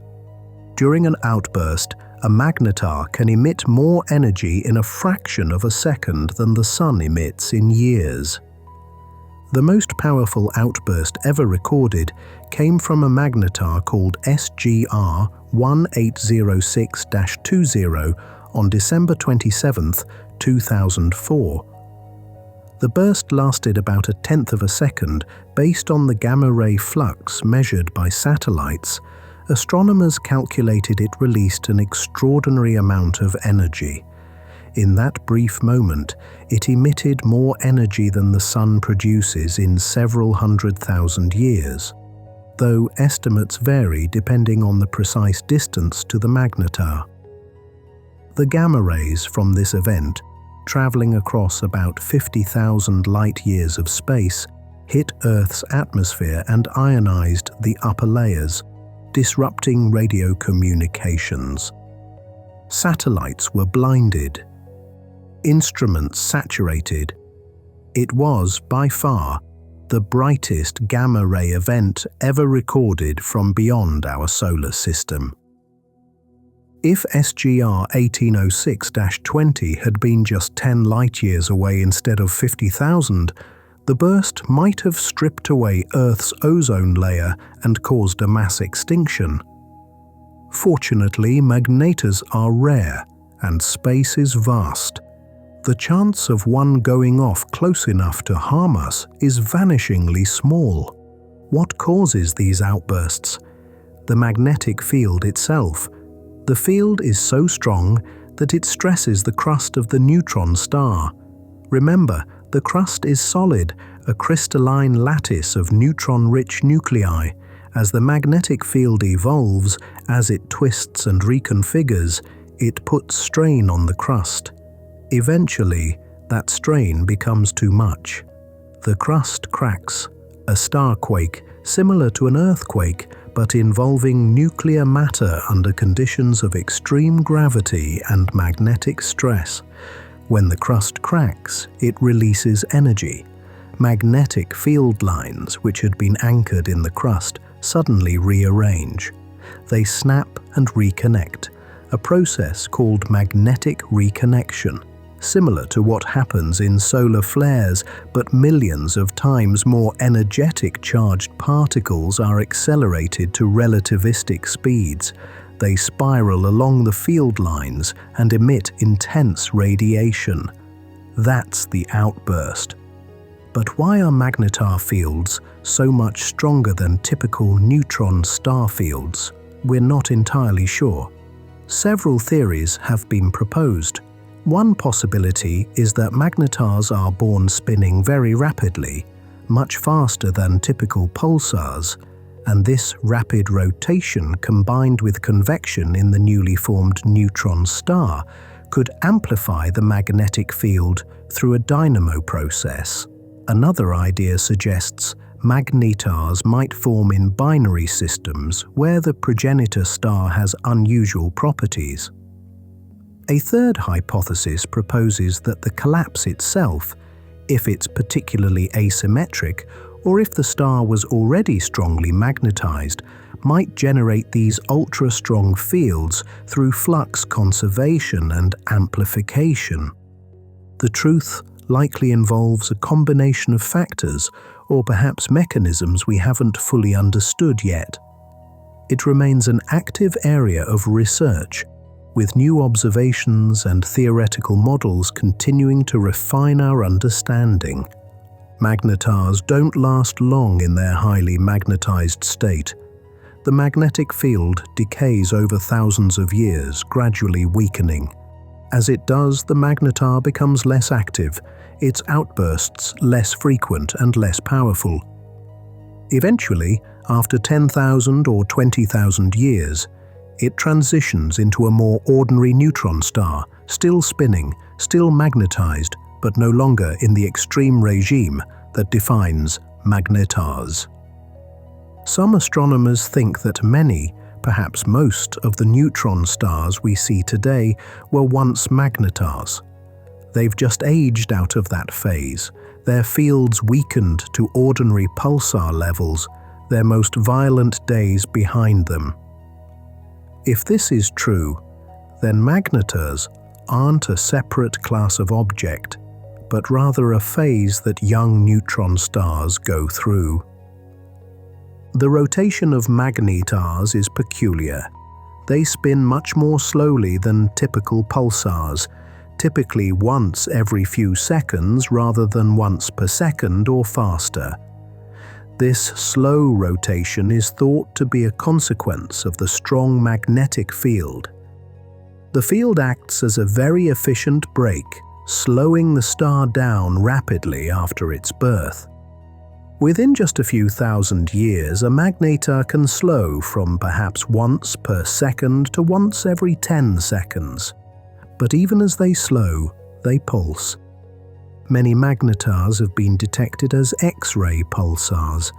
During an outburst, a magnetar can emit more energy in a fraction of a second than the Sun emits in years. The most powerful outburst ever recorded came from a magnetar called SGR 1806-20 on December 27, 2004. The burst lasted about 1/10 of a second. Based on the gamma-ray flux measured by satellites, astronomers calculated it released an extraordinary amount of energy. In that brief moment, it emitted more energy than the Sun produces in several 100,000 years, though estimates vary depending on the precise distance to the magnetar. The gamma rays from this event, traveling across about 50,000 light-years of space, hit Earth's atmosphere and ionized the upper layers, disrupting radio communications. Satellites were blinded. Instruments saturated. It was, by far, the brightest gamma-ray event ever recorded from beyond our solar system. If SGR 1806-20 had been just 10 light-years away instead of 50,000, the burst might have stripped away Earth's ozone layer and caused a mass extinction. Fortunately, magnetars are rare, and space is vast. The chance of one going off close enough to harm us is vanishingly small. What causes these outbursts? The magnetic field itself. The field is so strong that it stresses the crust of the neutron star. Remember, the crust is solid, a crystalline lattice of neutron-rich nuclei. As the magnetic field evolves, as it twists and reconfigures, it puts strain on the crust. Eventually, that strain becomes too much. The crust cracks, a starquake, similar to an earthquake, but involving nuclear matter under conditions of extreme gravity and magnetic stress. When the crust cracks, it releases energy. Magnetic field lines, which had been anchored in the crust, suddenly rearrange. They snap and reconnect, a process called magnetic reconnection, similar to what happens in solar flares, but millions of times more energetic charged particles are accelerated to relativistic speeds. They spiral along the field lines and emit intense radiation. That's the outburst. But why are magnetar fields so much stronger than typical neutron star fields? We're not entirely sure. Several theories have been proposed. One possibility is that magnetars are born spinning very rapidly, much faster than typical pulsars, and this rapid rotation combined with convection in the newly formed neutron star could amplify the magnetic field through a dynamo process. Another idea suggests magnetars might form in binary systems where the progenitor star has unusual properties. A third hypothesis proposes that the collapse itself, if it's particularly asymmetric, or if the star was already strongly magnetized, might generate these ultra-strong fields through flux conservation and amplification. The truth likely involves a combination of factors, or perhaps mechanisms we haven't fully understood yet. It remains an active area of research, with new observations and theoretical models continuing to refine our understanding. Magnetars don't last long in their highly magnetized state. The magnetic field decays over thousands of years, gradually weakening. As it does, the magnetar becomes less active, its outbursts less frequent and less powerful. Eventually, after 10,000 or 20,000 years, it transitions into a more ordinary neutron star, still spinning, still magnetized, but no longer in the extreme regime that defines magnetars. Some astronomers think that many, perhaps most, of the neutron stars we see today were once magnetars. They've just aged out of that phase, their fields weakened to ordinary pulsar levels, their most violent days behind them. If this is true, then magnetars aren't a separate class of object, but rather a phase that young neutron stars go through. The rotation of magnetars is peculiar. They spin much more slowly than typical pulsars, typically once every few seconds rather than once per second or faster. This slow rotation is thought to be a consequence of the strong magnetic field. The field acts as a very efficient brake, slowing the star down rapidly after its birth. Within just a few thousand years, a magnetar can slow from perhaps once per second to once every 10 seconds. But even as they slow, they pulse. Many magnetars have been detected as X-ray pulsars,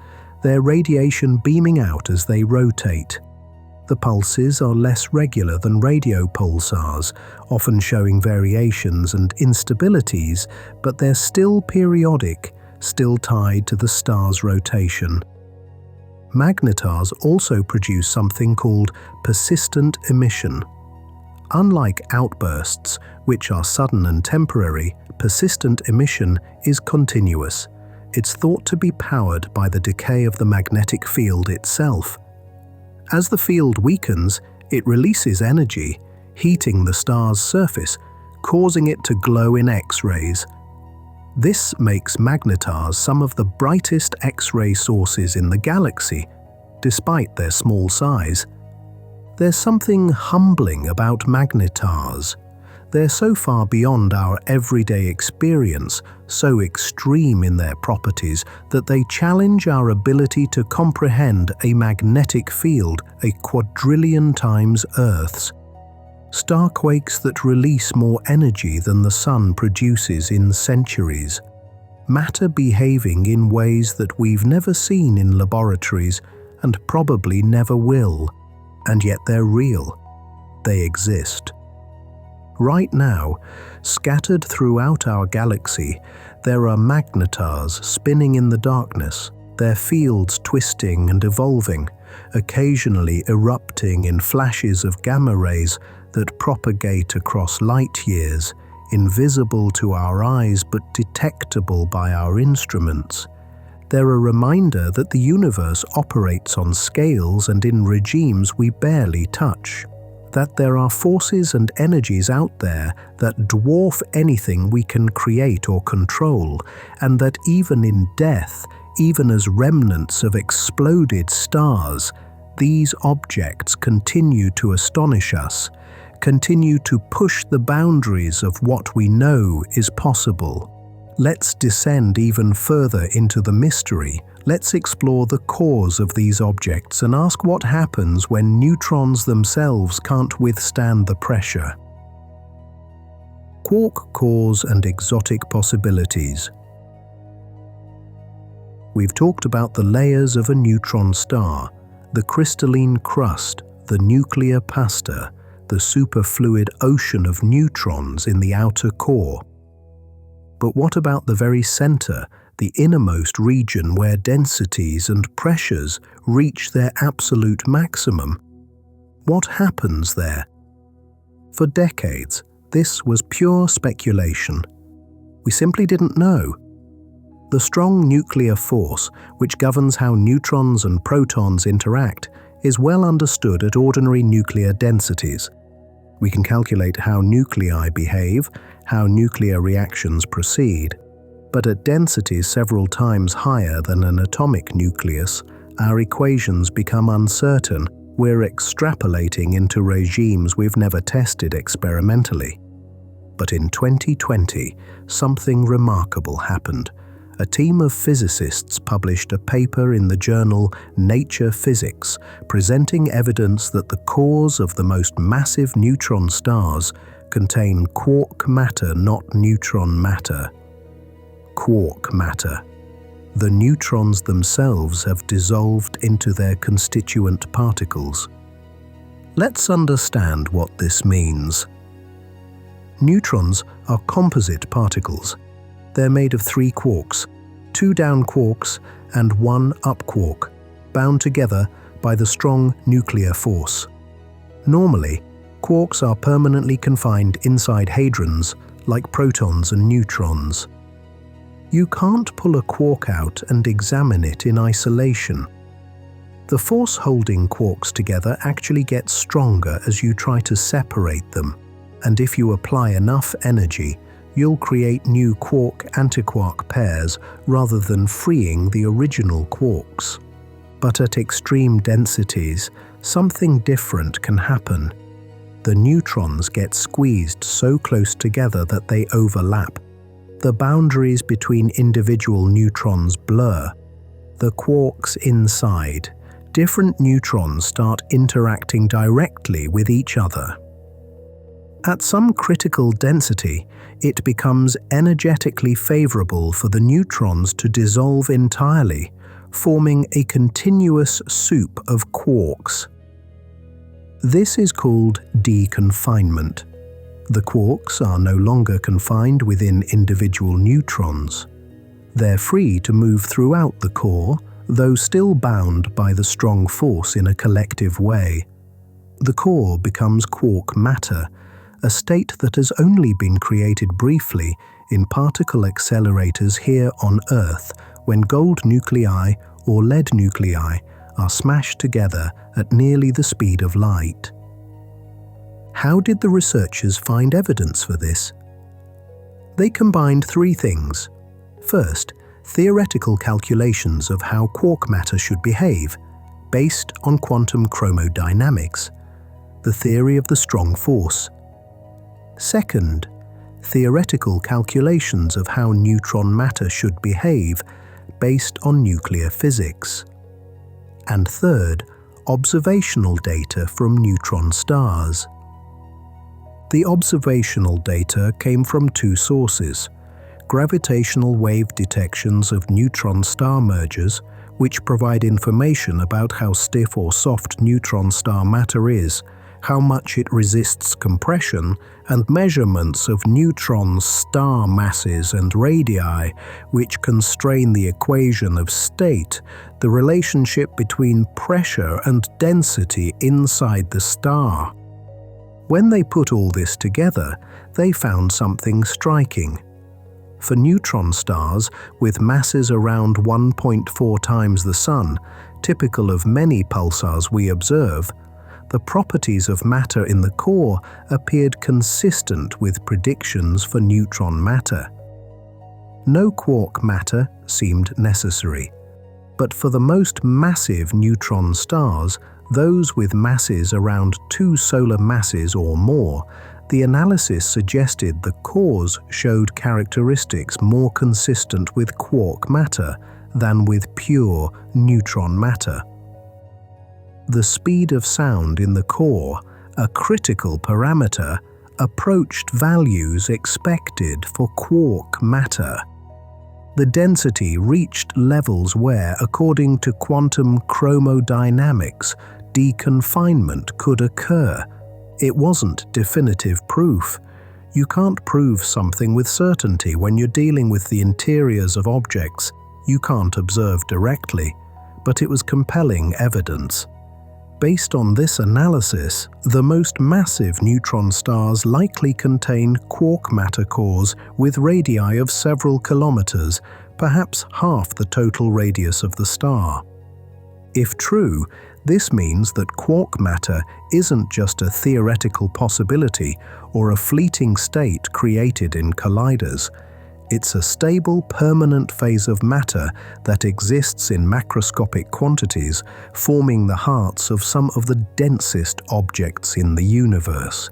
their radiation beaming out as they rotate. The pulses are less regular than radio pulsars, often showing variations and instabilities, but they're still periodic, still tied to the star's rotation. Magnetars also produce something called persistent emission. Unlike outbursts, which are sudden and temporary, persistent emission is continuous. It's thought to be powered by the decay of the magnetic field itself. As the field weakens, it releases energy, heating the star's surface, causing it to glow in X-rays. This makes magnetars some of the brightest X-ray sources in the galaxy, despite their small size. There's something humbling about magnetars. They're so far beyond our everyday experience, so extreme in their properties, that they challenge our ability to comprehend a magnetic field a quadrillion times Earth's. Starquakes that release more energy than the sun produces in centuries. Matter behaving in ways that we've never seen in laboratories and probably never will. And yet they're real. They exist. Right now, scattered throughout our galaxy, there are magnetars spinning in the darkness, their fields twisting and evolving, occasionally erupting in flashes of gamma rays that propagate across light years, invisible to our eyes but detectable by our instruments. They're a reminder that the universe operates on scales and in regimes we barely touch, that there are forces and energies out there that dwarf anything we can create or control, and that even in death, even as remnants of exploded stars, these objects continue to astonish us, continue to push the boundaries of what we know is possible. Let's descend even further into the mystery. Let's explore the cause of these objects and ask what happens when neutrons themselves can't withstand the pressure. Quark cores and exotic possibilities. We've talked about the layers of a neutron star, the crystalline crust, the nuclear pasta, the superfluid ocean of neutrons in the outer core. But what about the very center, the innermost region where densities and pressures reach their absolute maximum. What happens there? For decades, this was pure speculation. We simply didn't know. The strong nuclear force, which governs how neutrons and protons interact, is well understood at ordinary nuclear densities. We can calculate how nuclei behave, how nuclear reactions proceed. But at densities several times higher than an atomic nucleus, our equations become uncertain. We're extrapolating into regimes we've never tested experimentally. But in 2020, something remarkable happened. A team of physicists published a paper in the journal Nature Physics, presenting evidence that the cores of the most massive neutron stars contain quark matter, not neutron matter. Quark matter. The neutrons themselves have dissolved into their constituent particles. Let's understand what this means. Neutrons are composite particles. They're made of 3 quarks, 2 down quarks and 1 up quark, bound together by the strong nuclear force. Normally, quarks are permanently confined inside hadrons, like protons and neutrons. You can't pull a quark out and examine it in isolation. The force holding quarks together actually gets stronger as you try to separate them, and if you apply enough energy, you'll create new quark-antiquark pairs rather than freeing the original quarks. But at extreme densities, something different can happen. The neutrons get squeezed so close together that they overlap. The boundaries between individual neutrons blur. The quarks inside, different neutrons start interacting directly with each other. At some critical density, it becomes energetically favorable for the neutrons to dissolve entirely, forming a continuous soup of quarks. This is called deconfinement. The quarks are no longer confined within individual neutrons. They're free to move throughout the core, though still bound by the strong force in a collective way. The core becomes quark matter, a state that has only been created briefly in particle accelerators here on Earth when gold nuclei or lead nuclei are smashed together at nearly the speed of light. How did the researchers find evidence for this? They combined 3 things. First, theoretical calculations of how quark matter should behave, based on quantum chromodynamics, the theory of the strong force. Second, theoretical calculations of how neutron matter should behave, based on nuclear physics. And third, observational data from neutron stars. The observational data came from 2 sources: gravitational wave detections of neutron star mergers, which provide information about how stiff or soft neutron star matter is, how much it resists compression, and measurements of neutron star masses and radii, which constrain the equation of state, the relationship between pressure and density inside the star. When they put all this together, they found something striking. For neutron stars with masses around 1.4 times the Sun, typical of many pulsars we observe, the properties of matter in the core appeared consistent with predictions for neutron matter. No quark matter seemed necessary, but for the most massive neutron stars, those with masses around 2 solar masses or more, the analysis suggested the cores showed characteristics more consistent with quark matter than with pure neutron matter. The speed of sound in the core, a critical parameter, approached values expected for quark matter. The density reached levels where, according to quantum chromodynamics, deconfinement could occur. It wasn't definitive proof. You can't prove something with certainty when you're dealing with the interiors of objects you can't observe directly, but it was compelling evidence. Based on this analysis, the most massive neutron stars likely contain quark matter cores with radii of several kilometers, perhaps half the total radius of the star. If true, this means that quark matter isn't just a theoretical possibility or a fleeting state created in colliders. It's a stable, permanent phase of matter that exists in macroscopic quantities, forming the hearts of some of the densest objects in the universe.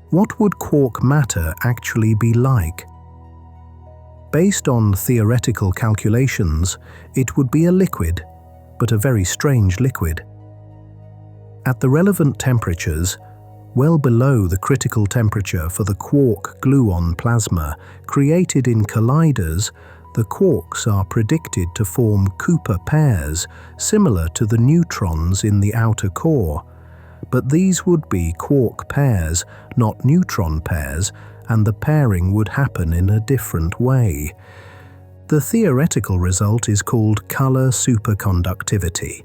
What would quark matter actually be like? Based on theoretical calculations, it would be a liquid, but a very strange liquid. At the relevant temperatures, well below the critical temperature for the quark-gluon plasma created in colliders, the quarks are predicted to form Cooper pairs similar to the neutrons in the outer core. But these would be quark pairs, not neutron pairs, and the pairing would happen in a different way. The theoretical result is called color superconductivity.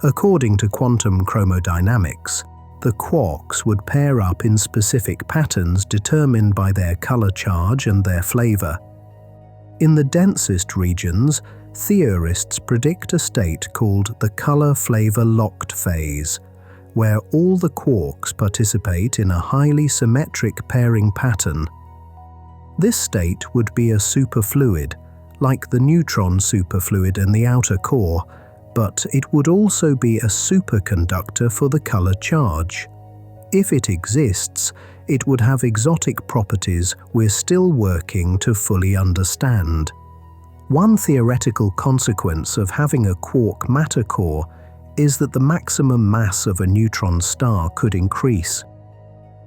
According to quantum chromodynamics, the quarks would pair up in specific patterns determined by their color charge and their flavor. In the densest regions, theorists predict a state called the color-flavor locked phase, where all the quarks participate in a highly symmetric pairing pattern. This state would be a superfluid, like the neutron superfluid in the outer core, but it would also be a superconductor for the color charge. If it exists, it would have exotic properties we're still working to fully understand. One theoretical consequence of having a quark matter core is that the maximum mass of a neutron star could increase.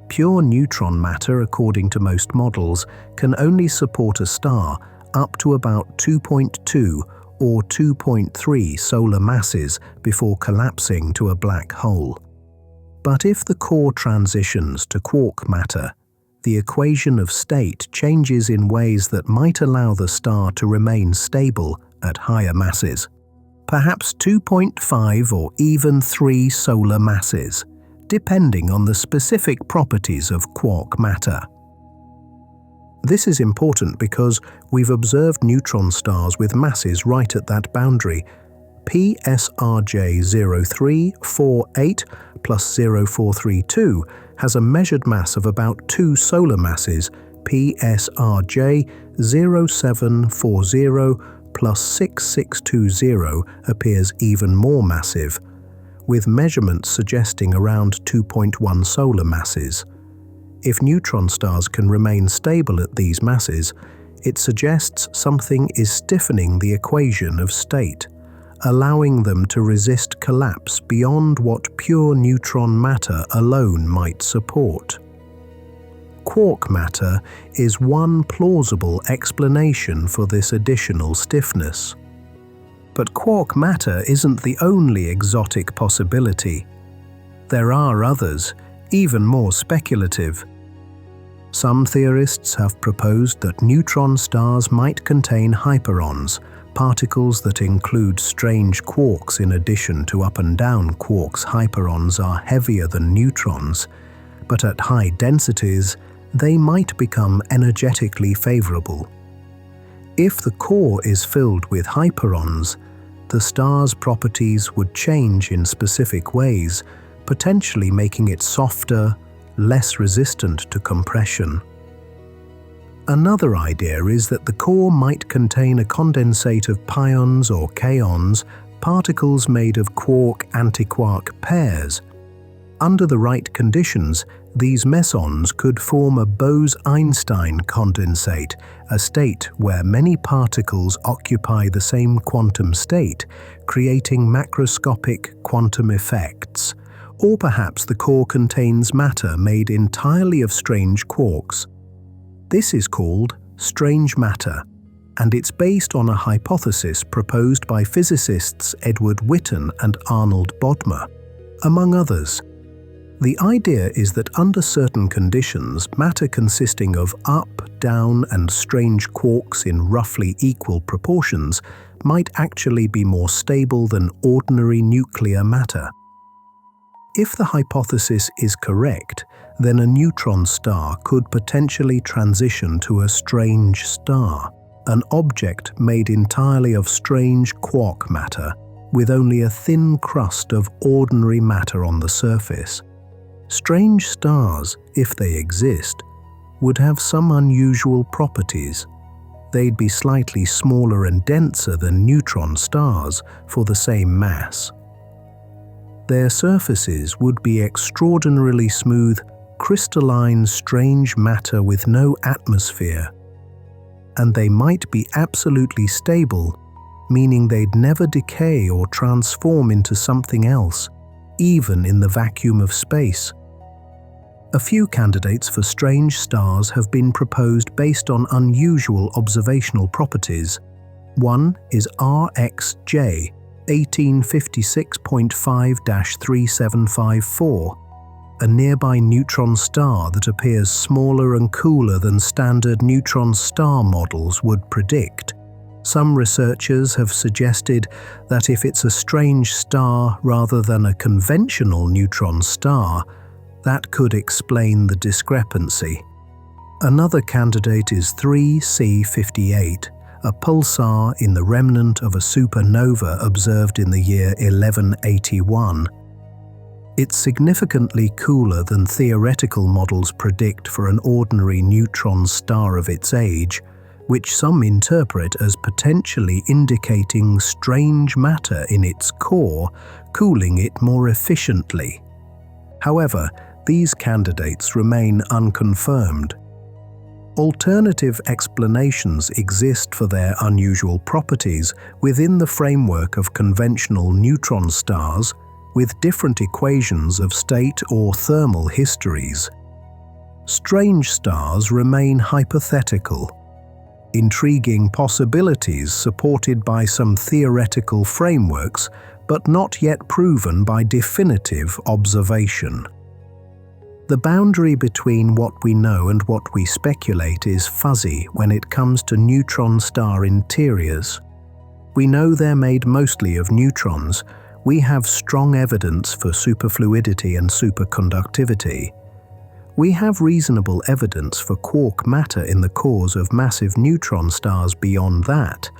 Pure neutron matter, according to most models, can only support a star up to about 2.2 or 2.3 solar masses before collapsing to a black hole. But if the core transitions to quark matter, the equation of state changes in ways that might allow the star to remain stable at higher masses, perhaps 2.5 or even 3 solar masses, depending on the specific properties of quark matter. This is important because we've observed neutron stars with masses right at that boundary. PSRJ 0348 plus 0432 has a measured mass of about 2 solar masses. PSRJ 0740 plus 6620 appears even more massive, with measurements suggesting around 2.1 solar masses. If neutron stars can remain stable at these masses, it suggests something is stiffening the equation of state, allowing them to resist collapse beyond what pure neutron matter alone might support. Quark matter is one plausible explanation for this additional stiffness. But quark matter isn't the only exotic possibility. There are others, even more speculative. Some theorists have proposed that neutron stars might contain hyperons, particles that include strange quarks in addition to up and down quarks. Hyperons are heavier than neutrons, but at high densities, they might become energetically favorable. If the core is filled with hyperons, the star's properties would change in specific ways, potentially making it softer, less resistant to compression. Another idea is that the core might contain a condensate of pions or kaons, particles made of quark-antiquark pairs. Under the right conditions, these mesons could form a Bose-Einstein condensate, a state where many particles occupy the same quantum state, creating macroscopic quantum effects. Or perhaps the core contains matter made entirely of strange quarks. This is called strange matter, and it's based on a hypothesis proposed by physicists Edward Witten and Arnold Bodmer, among others. The idea is that under certain conditions, matter consisting of up, down, and strange quarks in roughly equal proportions might actually be more stable than ordinary nuclear matter. If the hypothesis is correct, then a neutron star could potentially transition to a strange star, an object made entirely of strange quark matter, with only a thin crust of ordinary matter on the surface. Strange stars, if they exist, would have some unusual properties. They'd be slightly smaller and denser than neutron stars for the same mass. Their surfaces would be extraordinarily smooth, crystalline, strange matter with no atmosphere. And they might be absolutely stable, meaning they'd never decay or transform into something else, even in the vacuum of space. A few candidates for strange stars have been proposed based on unusual observational properties. One is RxJ 1856.5-3754, a nearby neutron star that appears smaller and cooler than standard neutron star models would predict. Some researchers have suggested that if it's a strange star rather than a conventional neutron star, that could explain the discrepancy. Another candidate is 3C58, a pulsar in the remnant of a supernova observed in the year 1181. It's significantly cooler than theoretical models predict for an ordinary neutron star of its age, which some interpret as potentially indicating strange matter in its core, cooling it more efficiently. However, these candidates remain unconfirmed. Alternative explanations exist for their unusual properties within the framework of conventional neutron stars, with different equations of state or thermal histories. Strange stars remain hypothetical, intriguing possibilities supported by some theoretical frameworks, but not yet proven by definitive observation. The boundary between what we know and what we speculate is fuzzy when it comes to neutron star interiors. We know they're made mostly of neutrons. We have strong evidence for superfluidity and superconductivity. We have reasonable evidence for quark matter in the cores of massive neutron stars. Beyond that,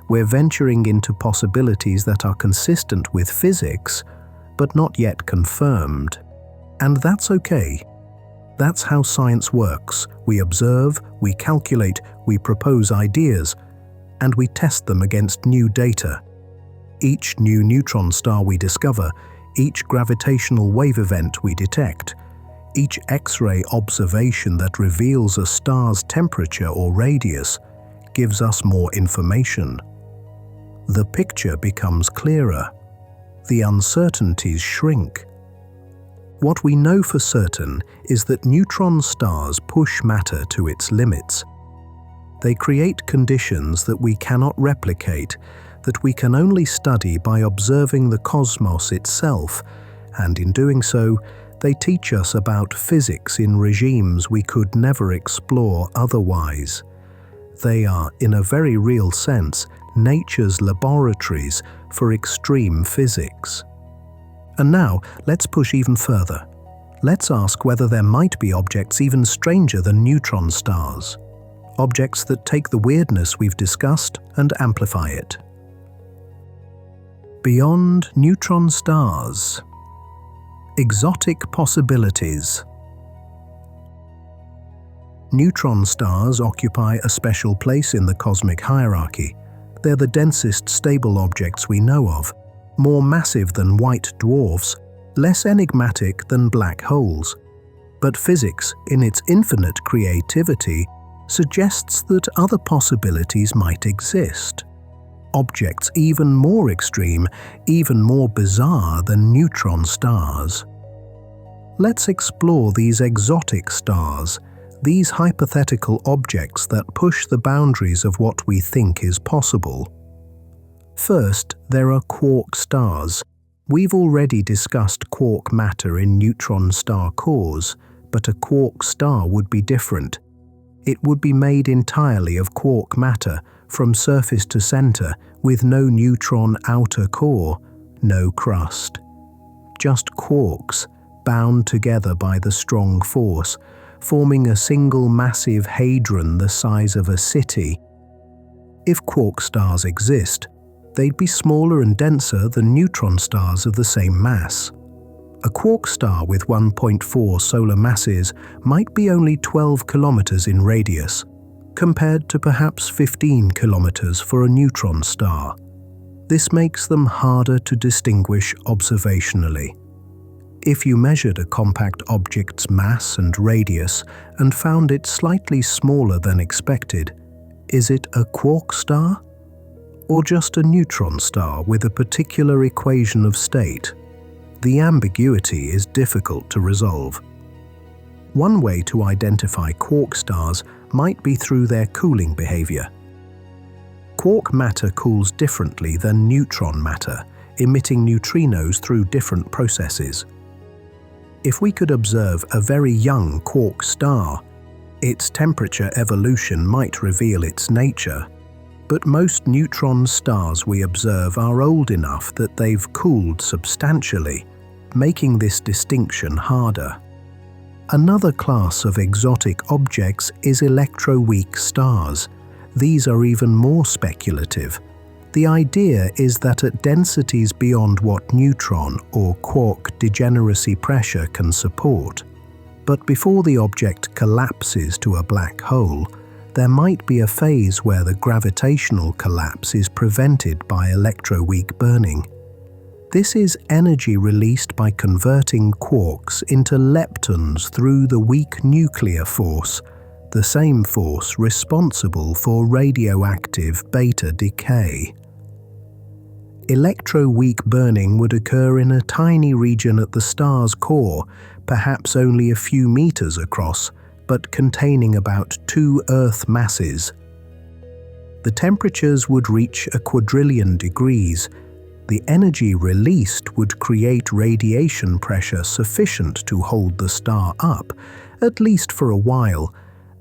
we're venturing into possibilities that are consistent with physics, but not yet confirmed. And that's okay. That's how science works. We observe, we calculate, we propose ideas, and we test them against new data. Each new neutron star we discover, each gravitational wave event we detect, each X-ray observation that reveals a star's temperature or radius gives us more information. The picture becomes clearer. The uncertainties shrink. What we know for certain is that neutron stars push matter to its limits. They create conditions that we cannot replicate, that we can only study by observing the cosmos itself, and in doing so, they teach us about physics in regimes we could never explore otherwise. They are, in a very real sense, nature's laboratories for extreme physics. And now, let's push even further. Let's ask whether there might be objects even stranger than neutron stars. Objects that take the weirdness we've discussed and amplify it. Beyond neutron stars. Exotic possibilities. Neutron stars occupy a special place in the cosmic hierarchy. They're the densest stable objects we know of, more massive than white dwarfs, less enigmatic than black holes. But physics, in its infinite creativity, suggests that other possibilities might exist. Objects even more extreme, even more bizarre than neutron stars. Let's explore these exotic stars, these hypothetical objects that push the boundaries of what we think is possible. First, there are quark stars, We've already discussed quark matter in neutron star cores, but a quark star would be different. It would be made entirely of quark matter, from surface to center, with no neutron outer core, no crust. Just quarks, bound together by the strong force, forming a single massive hadron the size of a city. If quark stars exist, they'd be smaller and denser than neutron stars of the same mass. A quark star with 1.4 solar masses might be only 12 kilometers in radius, compared to perhaps 15 kilometers for a neutron star. This makes them harder to distinguish observationally. If you measured a compact object's mass and radius and found it slightly smaller than expected, is it a quark star? Or just a neutron star with a particular equation of state? The ambiguity is difficult to resolve. One way to identify quark stars might be through their cooling behavior. Quark matter cools differently than neutron matter, emitting neutrinos through different processes. If we could observe a very young quark star, its temperature evolution might reveal its nature. But most neutron stars we observe are old enough that they've cooled substantially, making this distinction harder. Another class of exotic objects is electroweak stars. These are even more speculative. The idea is that at densities beyond what neutron or quark degeneracy pressure can support, but before the object collapses to a black hole, there might be a phase where the gravitational collapse is prevented by electroweak burning. This is energy released by converting quarks into leptons through the weak nuclear force, the same force responsible for radioactive beta decay. Electroweak burning would occur in a tiny region at the star's core, perhaps only a few meters across, but containing about 2 Earth masses. The temperatures would reach a quadrillion degrees. The energy released would create radiation pressure sufficient to hold the star up, at least for a while.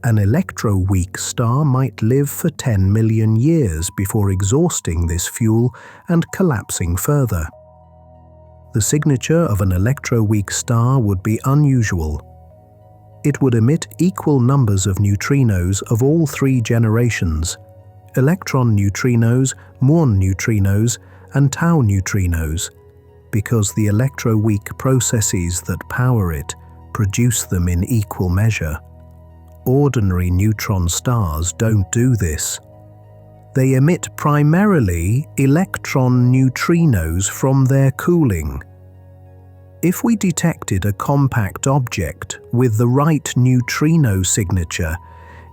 An electroweak star might live for 10 million years before exhausting this fuel and collapsing further. The signature of an electroweak star would be unusual. It would emit equal numbers of neutrinos of all 3 generations: electron neutrinos, muon neutrinos, and tau neutrinos, because the electroweak processes that power it produce them in equal measure. Ordinary neutron stars don't do this. They emit primarily electron neutrinos from their cooling. If we detected a compact object with the right neutrino signature,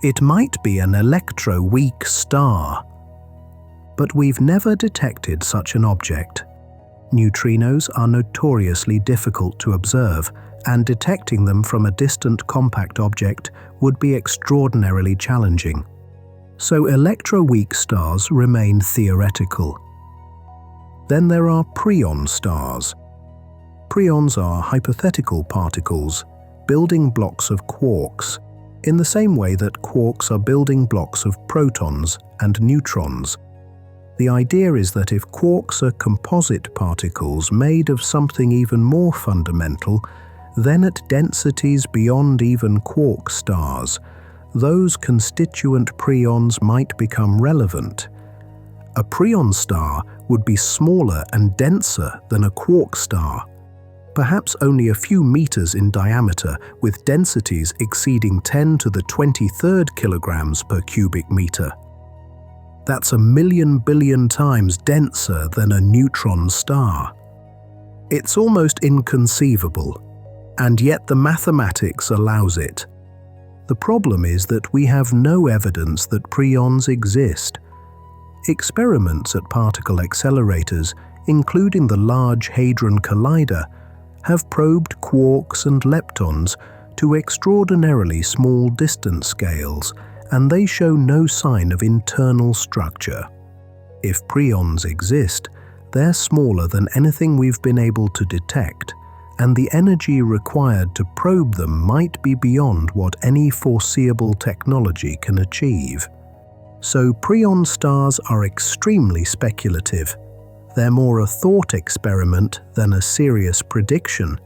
it might be an electroweak star. But we've never detected such an object. Neutrinos are notoriously difficult to observe, and detecting them from a distant compact object would be extraordinarily challenging. So electroweak stars remain theoretical. Then there are preon stars. Preons are hypothetical particles, building blocks of quarks, in the same way that quarks are building blocks of protons and neutrons. The idea is that if quarks are composite particles made of something even more fundamental, then at densities beyond even quark stars, those constituent preons might become relevant. A preon star would be smaller and denser than a quark star, perhaps only a few meters in diameter, with densities exceeding 10 to the 23rd kilograms per cubic meter. That's 1,000,000 billion times denser than a neutron star. It's almost inconceivable, and yet the mathematics allows it. The problem is that we have no evidence that preons exist. Experiments at particle accelerators, including the Large Hadron Collider, have probed quarks and leptons to extraordinarily small distance scales, and they show no sign of internal structure. If preons exist, they're smaller than anything we've been able to detect, and the energy required to probe them might be beyond what any foreseeable technology can achieve. So preon stars are extremely speculative. They're more a thought experiment than a serious prediction.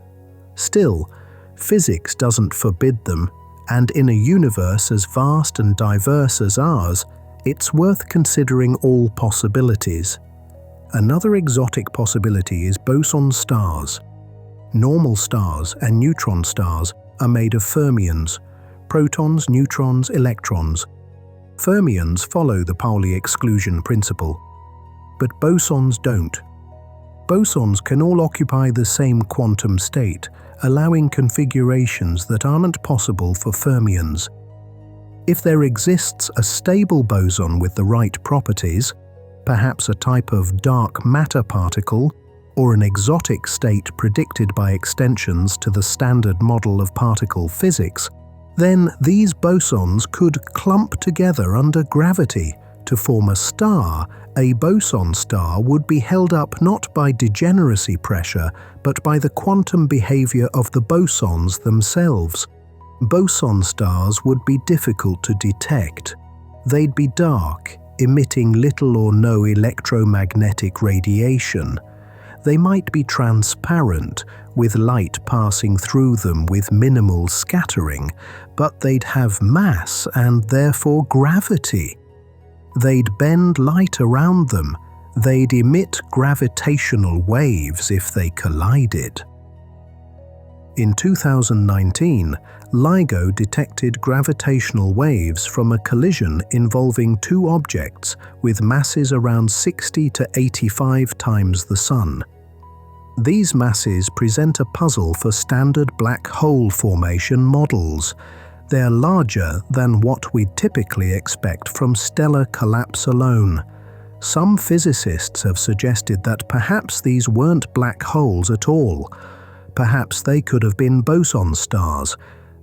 Still, physics doesn't forbid them, and in a universe as vast and diverse as ours, it's worth considering all possibilities. Another exotic possibility is boson stars. Normal stars and neutron stars are made of fermions, protons, neutrons, electrons. Fermions follow the Pauli exclusion principle, but bosons don't. Bosons can all occupy the same quantum state, allowing configurations that aren't possible for fermions. If there exists a stable boson with the right properties, perhaps a type of dark matter particle, or an exotic state predicted by extensions to the standard model of particle physics, then these bosons could clump together under gravity to form a star. A boson star would be held up not by degeneracy pressure, but by the quantum behavior of the bosons themselves. Boson stars would be difficult to detect. They'd be dark, emitting little or no electromagnetic radiation. They might be transparent, with light passing through them with minimal scattering, but they'd have mass and therefore gravity. They'd bend light around them. They'd emit gravitational waves if they collided. In 2019, LIGO detected gravitational waves from a collision involving two objects with masses around 60 to 85 times the Sun. These masses present a puzzle for standard black hole formation models. They're larger than what we'd typically expect from stellar collapse alone. Some physicists have suggested that perhaps these weren't black holes at all. Perhaps they could have been boson stars.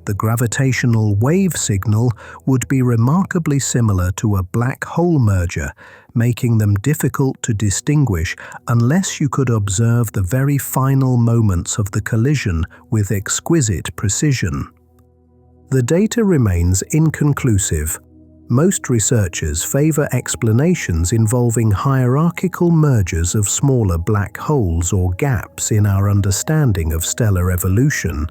The gravitational wave signal would be remarkably similar to a black hole merger, making them difficult to distinguish unless you could observe the very final moments of the collision with exquisite precision. The data remains inconclusive. Most researchers favor explanations involving hierarchical mergers of smaller black holes or gaps in our understanding of stellar evolution.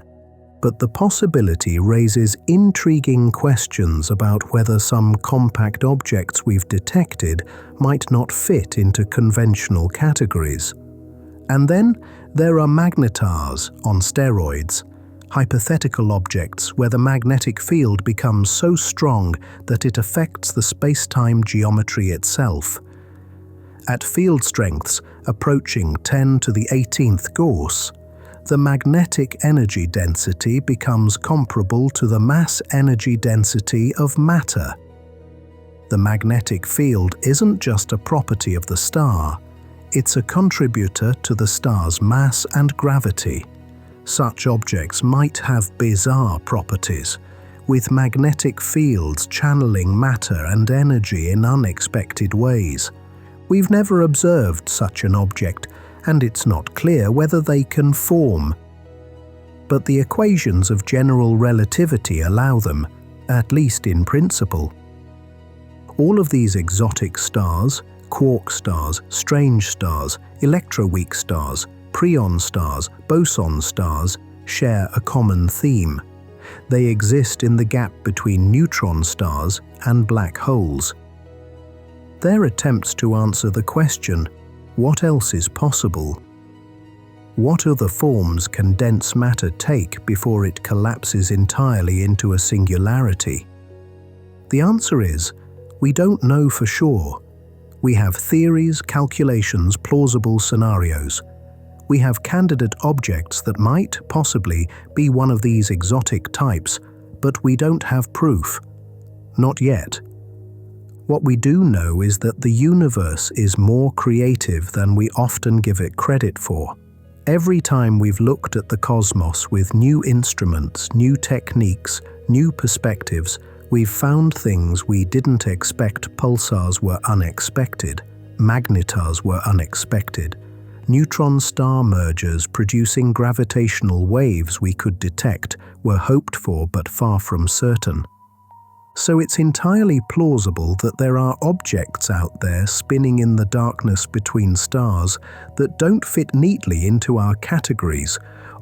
But the possibility raises intriguing questions about whether some compact objects we've detected might not fit into conventional categories. And then there are magnetars on steroids, hypothetical objects where the magnetic field becomes so strong that it affects the space-time geometry itself. At field strengths approaching 10 to the 18th Gauss, the magnetic energy density becomes comparable to the mass energy density of matter. The magnetic field isn't just a property of the star, it's a contributor to the star's mass and gravity. Such objects might have bizarre properties, with magnetic fields channeling matter and energy in unexpected ways. We've never observed such an object, and it's not clear whether they can form. But the equations of general relativity allow them, at least in principle. All of these exotic stars, quark stars, strange stars, electroweak stars, preon stars, boson stars, share a common theme. They exist in the gap between neutron stars and black holes. Their attempts to answer the question, what else is possible? What other forms can dense matter take before it collapses entirely into a singularity? The answer is, we don't know for sure. We have theories, calculations, plausible scenarios. We have candidate objects that might, possibly, be one of these exotic types, but we don't have proof. Not yet. What we do know is that the universe is more creative than we often give it credit for. Every time we've looked at the cosmos with new instruments, new techniques, new perspectives, we've found things we didn't expect. Pulsars were unexpected. Magnetars were unexpected. Neutron star mergers producing gravitational waves we could detect were hoped for but far from certain. So it's entirely plausible that there are objects out there spinning in the darkness between stars that don't fit neatly into our categories,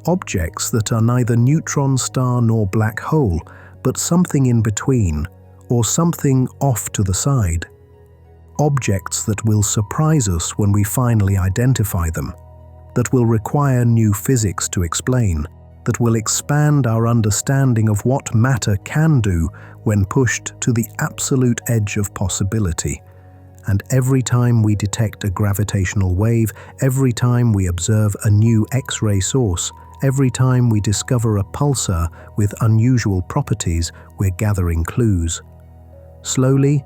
objects that are neither neutron star nor black hole, but something in between, or something off to the side. Objects that will surprise us when we finally identify them, that will require new physics to explain, that will expand our understanding of what matter can do when pushed to the absolute edge of possibility. And every time we detect a gravitational wave, every time we observe a new X-ray source, every time we discover a pulsar with unusual properties, we're gathering clues. Slowly,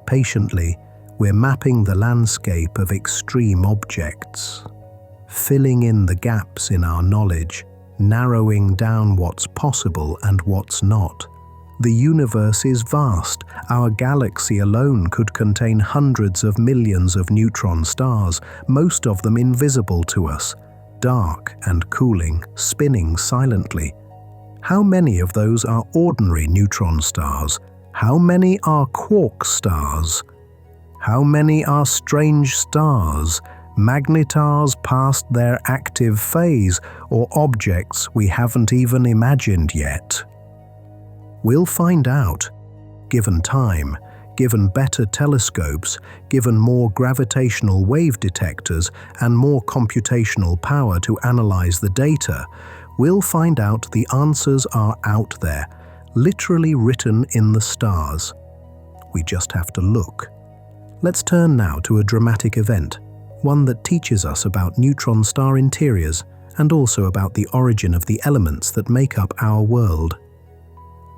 patiently, we're mapping the landscape of extreme objects, filling in the gaps in our knowledge, narrowing down what's possible and what's not. The universe is vast. Our galaxy alone could contain hundreds of millions of neutron stars, most of them invisible to us, dark and cooling, spinning silently. How many of those are ordinary neutron stars? How many are quark stars? How many are strange stars, magnetars past their active phase, or objects we haven't even imagined yet? We'll find out, given time, given better telescopes, given more gravitational wave detectors and more computational power to analyze the data. We'll find out the answers are out there, literally written in the stars. We just have to look. Let's turn now to a dramatic event, one that teaches us about neutron star interiors and also about the origin of the elements that make up our world.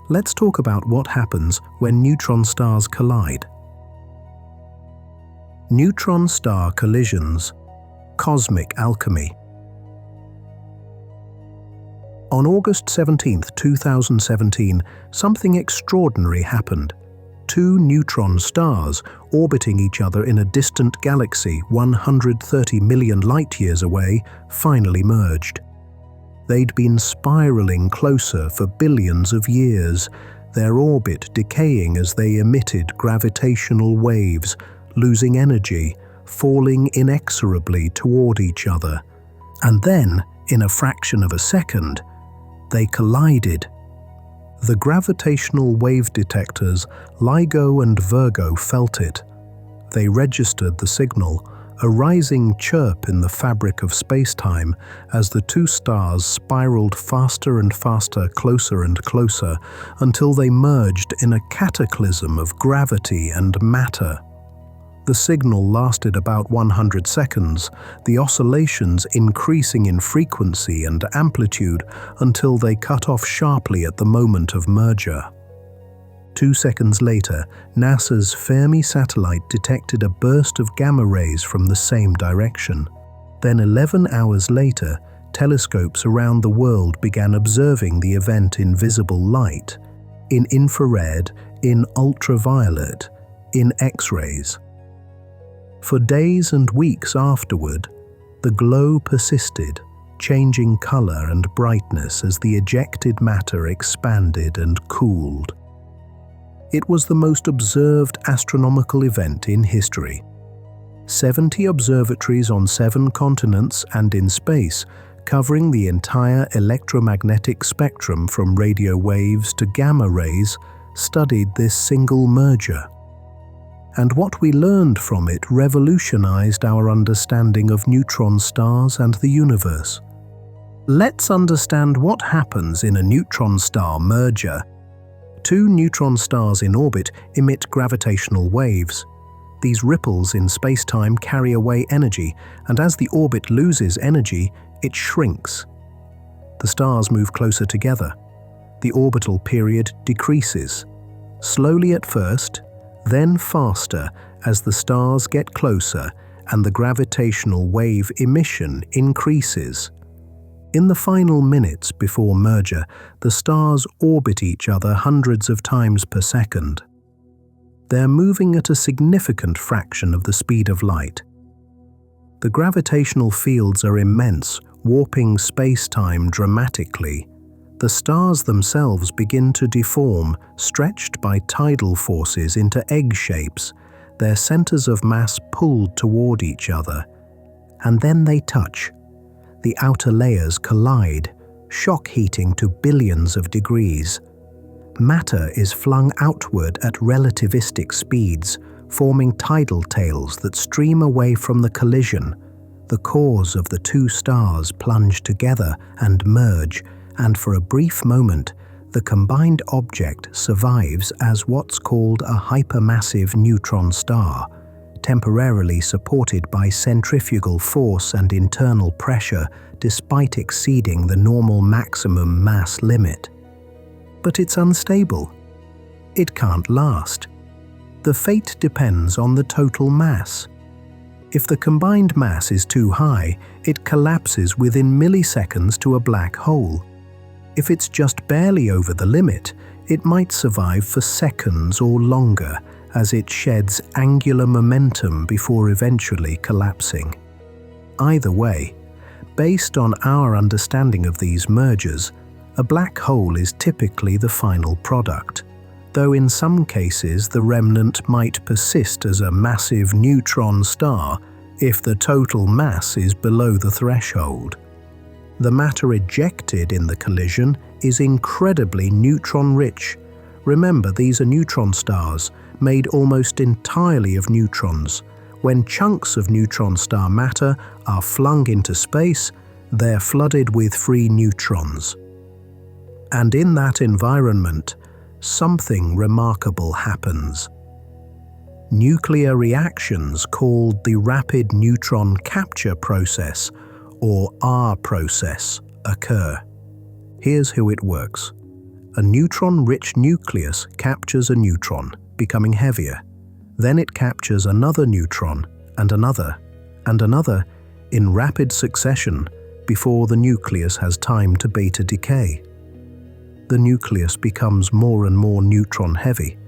Let's talk about what happens when neutron stars collide. Neutron star collisions, cosmic alchemy. On August 17, 2017, something extraordinary happened. Two neutron stars orbiting each other in a distant galaxy 130 million light-years away finally merged. They'd been spiraling closer for billions of years, their orbit decaying as they emitted gravitational waves, losing energy, falling inexorably toward each other. And then, in a fraction of a second, they collided. The gravitational wave detectors LIGO and Virgo felt it. They registered the signal, a rising chirp in the fabric of space-time as the two stars spiraled faster and faster, closer and closer, until they merged in a cataclysm of gravity and matter. The signal lasted about 100 seconds, the oscillations increasing in frequency and amplitude until they cut off sharply at the moment of merger. 2 seconds later, NASA's Fermi satellite detected a burst of gamma rays from the same direction. Then 11 hours later, telescopes around the world began observing the event in visible light, in infrared, in ultraviolet, in X-rays. For days and weeks afterward, the glow persisted, changing color and brightness as the ejected matter expanded and cooled. It was the most observed astronomical event in history. 70 observatories on 7 continents and in space, covering the entire electromagnetic spectrum from radio waves to gamma rays, studied this single merger. And what we learned from it revolutionized our understanding of neutron stars and the universe. Let's understand what happens in a neutron star merger. 2 neutron stars in orbit emit gravitational waves. These ripples in space-time carry away energy, and as the orbit loses energy, it shrinks. The stars move closer together. The orbital period decreases, slowly at first, then faster as the stars get closer and the gravitational wave emission increases. In the final minutes before merger, the stars orbit each other hundreds of times per second. They're moving at a significant fraction of the speed of light. The gravitational fields are immense, warping space-time dramatically. The stars themselves begin to deform, stretched by tidal forces into egg shapes, their centers of mass pulled toward each other. And then they touch. The outer layers collide, shock heating to billions of degrees. Matter is flung outward at relativistic speeds, forming tidal tails that stream away from the collision. The cores of the two stars plunge together and merge, and for a brief moment, the combined object survives as what's called a hypermassive neutron star, temporarily supported by centrifugal force and internal pressure despite exceeding the normal maximum mass limit. But it's unstable. It can't last. The fate depends on the total mass. If the combined mass is too high, it collapses within milliseconds to a black hole. If it's just barely over the limit, it might survive for seconds or longer as it sheds angular momentum before eventually collapsing. Either way, based on our understanding of these mergers, a black hole is typically the final product, though in some cases the remnant might persist as a massive neutron star if the total mass is below the threshold. The matter ejected in the collision is incredibly neutron-rich. Remember, these are neutron stars, made almost entirely of neutrons. When chunks of neutron star matter are flung into space, they're flooded with free neutrons. And in that environment, something remarkable happens. Nuclear reactions called the Rapid Neutron Capture Process, or R process, occur. Here's how it works. A neutron-rich nucleus captures a neutron, becoming heavier. Then it captures another neutron, and another, in rapid succession before the nucleus has time to beta decay. The nucleus becomes more and more neutron-heavy,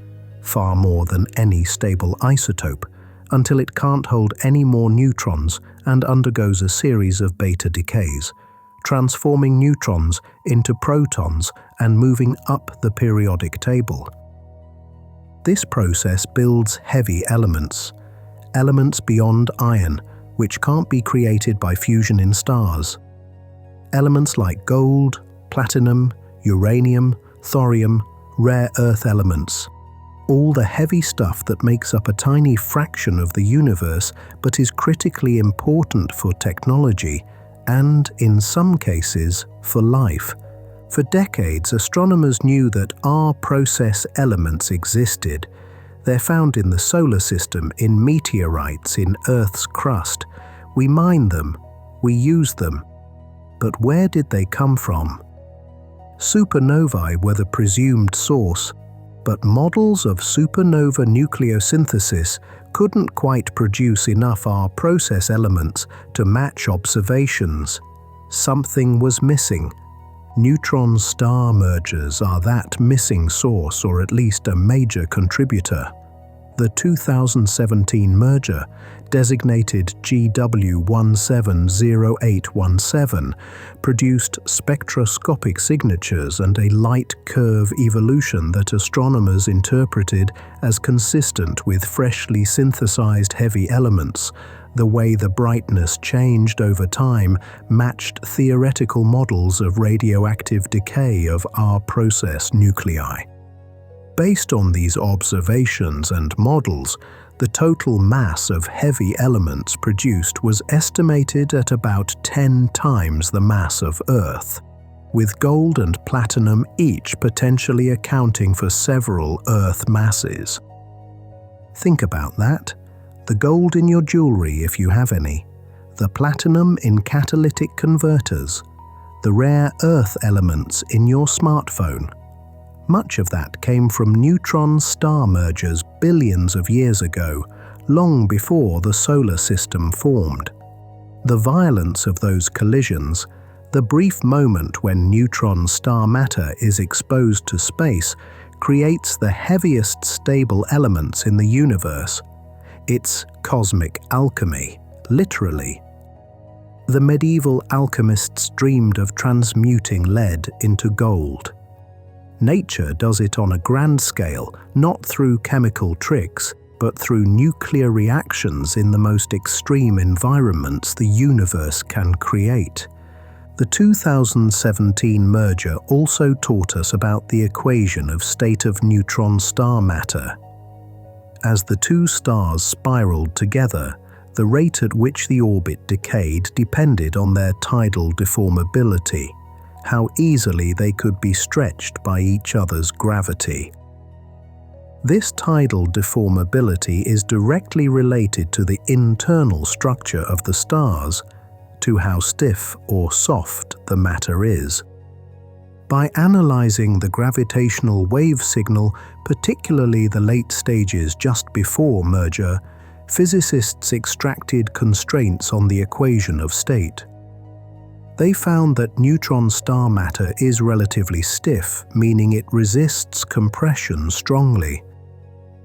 far more than any stable isotope, until it can't hold any more neutrons and undergoes a series of beta decays, transforming neutrons into protons and moving up the periodic table. This process builds heavy elements beyond iron, which can't be created by fusion in stars. Elements like gold, platinum, uranium, thorium, rare earth elements. All the heavy stuff that makes up a tiny fraction of the universe but is critically important for technology and, in some cases, for life. For decades, astronomers knew that R-process elements existed. They're found in the solar system, in meteorites, in Earth's crust. We mine them, we use them. But where did they come from? Supernovae were the presumed source, but models of supernova nucleosynthesis couldn't quite produce enough R-process elements to match observations. Something was missing. Neutron star mergers are that missing source, or at least a major contributor. The 2017 merger, designated GW170817, produced spectroscopic signatures and a light curve evolution that astronomers interpreted as consistent with freshly synthesized heavy elements. The way the brightness changed over time matched theoretical models of radioactive decay of R-process nuclei. Based on these observations and models, the total mass of heavy elements produced was estimated at about 10 times the mass of Earth, with gold and platinum each potentially accounting for several Earth masses. Think about that. The gold in your jewelry, if you have any, the platinum in catalytic converters, the rare Earth elements in your smartphone. Much of that came from neutron star mergers billions of years ago, long before the solar system formed. The violence of those collisions, the brief moment when neutron star matter is exposed to space, creates the heaviest stable elements in the universe. It's cosmic alchemy, literally. The medieval alchemists dreamed of transmuting lead into gold. Nature does it on a grand scale, not through chemical tricks, but through nuclear reactions in the most extreme environments the universe can create. The 2017 merger also taught us about the equation of state of neutron star matter. As the two stars spiraled together, the rate at which the orbit decayed depended on their tidal deformability, how easily they could be stretched by each other's gravity. This tidal deformability is directly related to the internal structure of the stars, to how stiff or soft the matter is. By analyzing the gravitational wave signal, particularly the late stages just before merger, physicists extracted constraints on the equation of state. They found that neutron star matter is relatively stiff, meaning it resists compression strongly.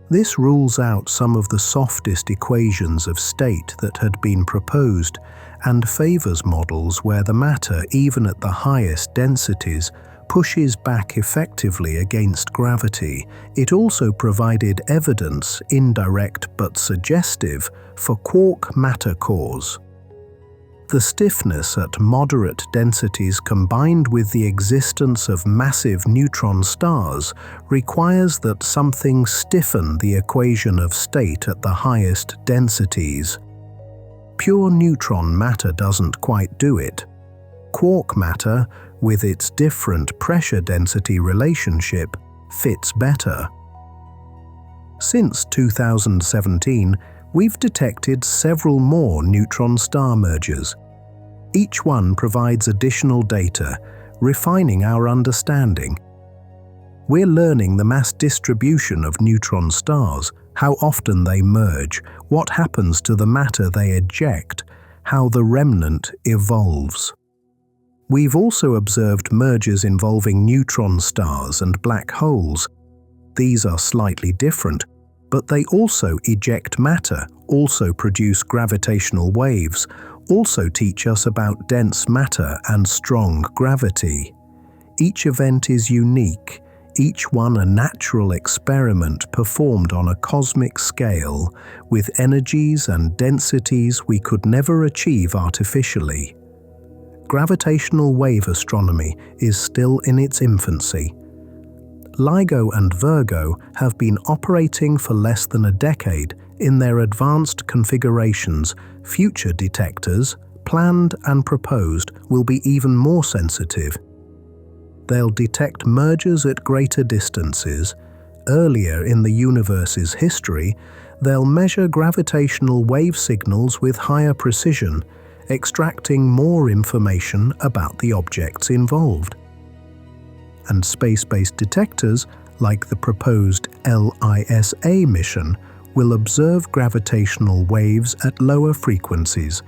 This rules out some of the softest equations of state that had been proposed and favors models where the matter, even at the highest densities, pushes back effectively against gravity. It also provided evidence, indirect but suggestive, for quark matter cores. The stiffness at moderate densities combined with the existence of massive neutron stars requires that something stiffen the equation of state at the highest densities. Pure neutron matter doesn't quite do it. Quark matter, with its different pressure-density relationship, fits better. Since 2017, we've detected several more neutron star mergers. Each one provides additional data, refining our understanding. We're learning the mass distribution of neutron stars, how often they merge, what happens to the matter they eject, how the remnant evolves. We've also observed mergers involving neutron stars and black holes. These are slightly different, but they also eject matter, also produce gravitational waves, also teach us about dense matter and strong gravity. Each event is unique, each one a natural experiment performed on a cosmic scale with energies and densities we could never achieve artificially. Gravitational wave astronomy is still in its infancy. LIGO and Virgo have been operating for less than a decade. In their advanced configurations, future detectors, planned and proposed, will be even more sensitive. They'll detect mergers at greater distances. Earlier in the universe's history, they'll measure gravitational wave signals with higher precision, extracting more information about the objects involved. And space-based detectors, like the proposed LISA mission, will observe gravitational waves at lower frequencies,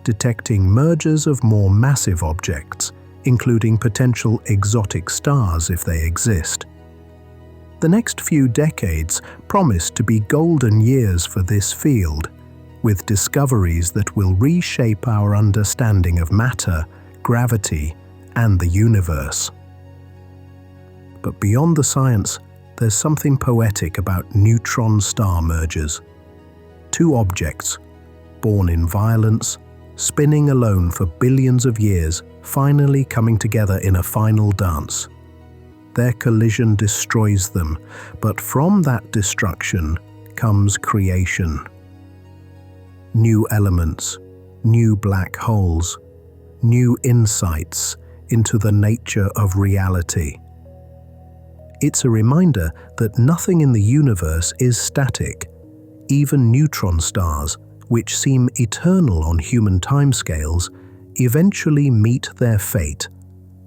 detecting mergers of more massive objects, including potential exotic stars if they exist. The next few decades promise to be golden years for this field, with discoveries that will reshape our understanding of matter, gravity, and the universe. But beyond the science, there's something poetic about neutron star mergers. Two objects, born in violence, spinning alone for billions of years, finally coming together in a final dance. Their collision destroys them, but from that destruction comes creation. New elements, new black holes, new insights into the nature of reality. It's a reminder that nothing in the universe is static. Even neutron stars, which seem eternal on human timescales, eventually meet their fate.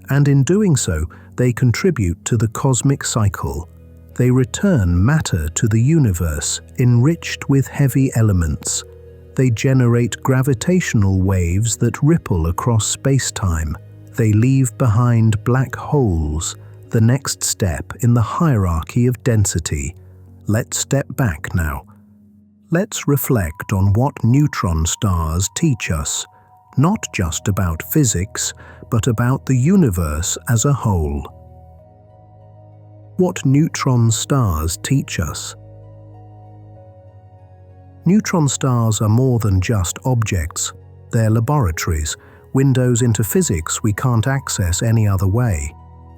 And in doing so, they contribute to the cosmic cycle. They return matter to the universe, enriched with heavy elements. They generate gravitational waves that ripple across space-time. They leave behind black holes, the next step in the hierarchy of density. Let's step back now. Let's reflect on what neutron stars teach us, not just about physics, but about the universe as a whole. What neutron stars teach us? Neutron stars are more than just objects. They're laboratories, windows into physics we can't access any other way.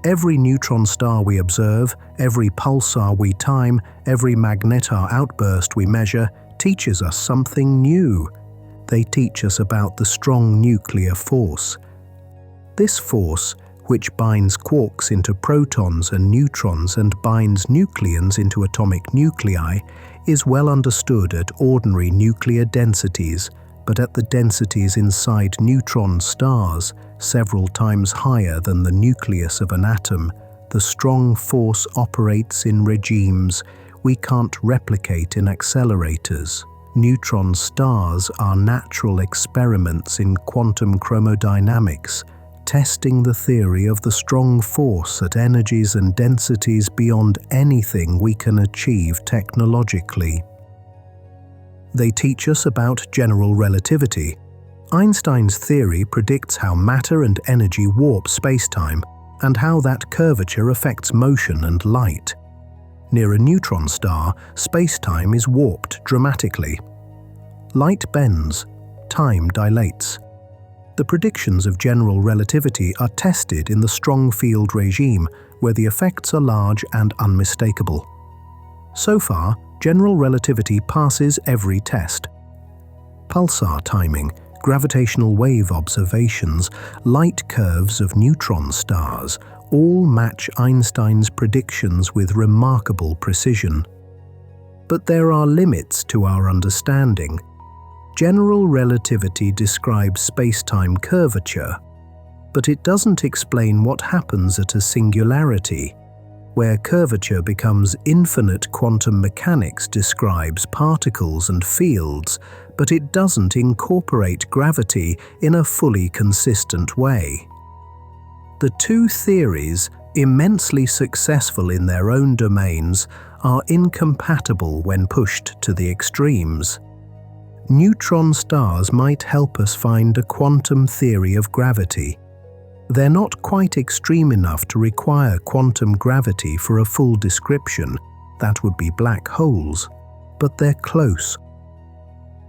Every neutron star we observe, every pulsar we time, every magnetar outburst we measure, teaches us something new. They teach us about the strong nuclear force. This force, which binds quarks into protons and neutrons and binds nucleons into atomic nuclei, is well understood at ordinary nuclear densities, but at the densities inside neutron stars, several times higher than the nucleus of an atom, the strong force operates in regimes we can't replicate in accelerators. Neutron stars are natural experiments in quantum chromodynamics, testing the theory of the strong force at energies and densities beyond anything we can achieve technologically. They teach us about general relativity. Einstein's theory predicts how matter and energy warp spacetime, and how that curvature affects motion and light. Near a neutron star, spacetime is warped dramatically. Light bends, time dilates. The predictions of general relativity are tested in the strong field regime, where the effects are large and unmistakable. So far, general relativity passes every test. Pulsar timing, gravitational wave observations, light curves of neutron stars all match Einstein's predictions with remarkable precision. But there are limits to our understanding. General relativity describes spacetime curvature, but it doesn't explain what happens at a singularity, where curvature becomes infinite. Quantum mechanics describes particles and fields, but it doesn't incorporate gravity in a fully consistent way. The two theories, immensely successful in their own domains, are incompatible when pushed to the extremes. Neutron stars might help us find a quantum theory of gravity. They're not quite extreme enough to require quantum gravity for a full description. That would be black holes, but they're close.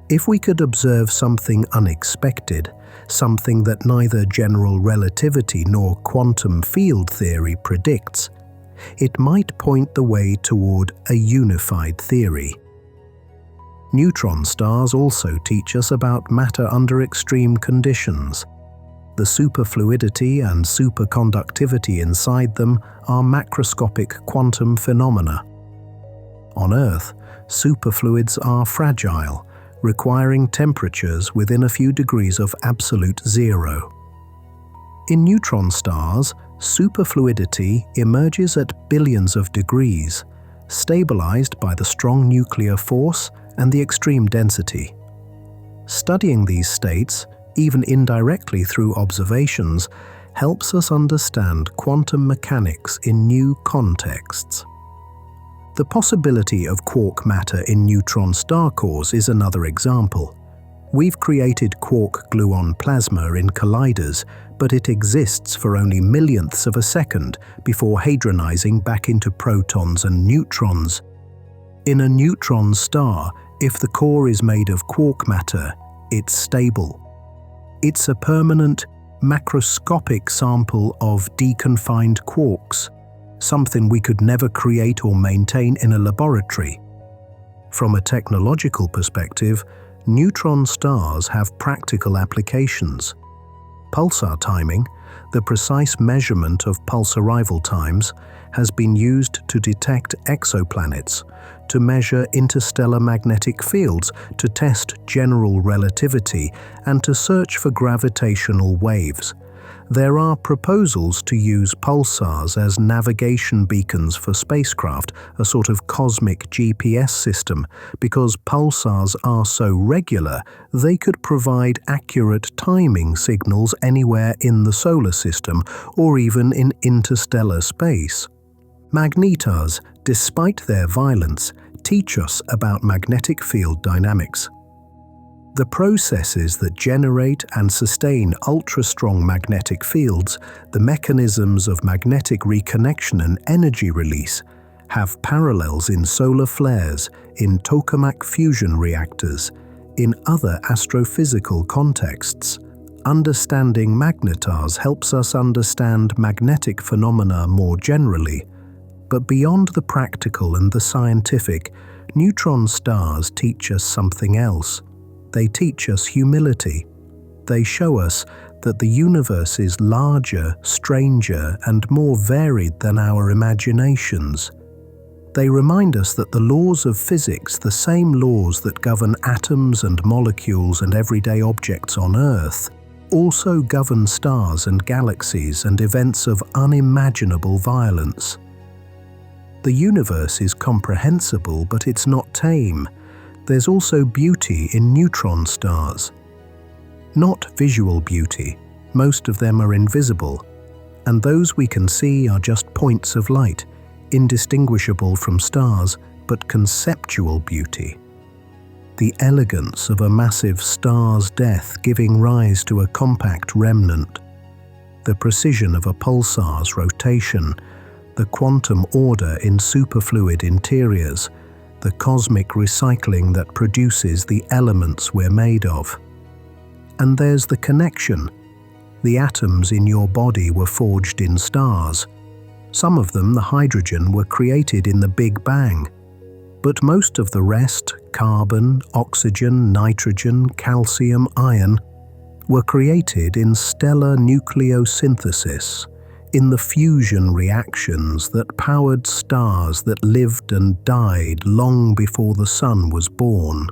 If we could observe something unexpected, something that neither general relativity nor quantum field theory predicts, it might point the way toward a unified theory. Neutron stars also teach us about matter under extreme conditions. The superfluidity and superconductivity inside them are macroscopic quantum phenomena. On Earth, superfluids are fragile, requiring temperatures within a few degrees of absolute zero. In neutron stars, superfluidity emerges at billions of degrees, stabilized by the strong nuclear force and the extreme density. Studying these states, even indirectly through observations, helps us understand quantum mechanics in new contexts. The possibility of quark matter in neutron star cores is another example. We've created quark gluon plasma in colliders, but it exists for only millionths of a second before hadronizing back into protons and neutrons. In a neutron star, if the core is made of quark matter, it's stable. It's a permanent, macroscopic sample of deconfined quarks, something we could never create or maintain in a laboratory. From a technological perspective, neutron stars have practical applications. Pulsar timing, the precise measurement of pulse arrival times, has been used to detect exoplanets, to measure interstellar magnetic fields, to test general relativity, and to search for gravitational waves. There are proposals to use pulsars as navigation beacons for spacecraft, a sort of cosmic GPS system. Because pulsars are so regular, they could provide accurate timing signals anywhere in the solar system or even in interstellar space. Magnetars, despite their violence, teach us about magnetic field dynamics. The processes that generate and sustain ultra-strong magnetic fields, the mechanisms of magnetic reconnection and energy release, have parallels in solar flares, in tokamak fusion reactors, in other astrophysical contexts. Understanding magnetars helps us understand magnetic phenomena more generally. But beyond the practical and the scientific, neutron stars teach us something else. They teach us humility. They show us that the universe is larger, stranger, and more varied than our imaginations. They remind us that the laws of physics, the same laws that govern atoms and molecules and everyday objects on Earth, also govern stars and galaxies and events of unimaginable violence. The universe is comprehensible, but it's not tame. There's also beauty in neutron stars. Not visual beauty, most of them are invisible, and those we can see are just points of light, indistinguishable from stars, but conceptual beauty. The elegance of a massive star's death giving rise to a compact remnant. The precision of a pulsar's rotation, the quantum order in superfluid interiors, the cosmic recycling that produces the elements we're made of. And there's the connection. The atoms in your body were forged in stars. Some of them, the hydrogen, were created in the Big Bang. But most of the rest, carbon, oxygen, nitrogen, calcium, iron, were created in stellar nucleosynthesis, in the fusion reactions that powered stars that lived and died long before the sun was born.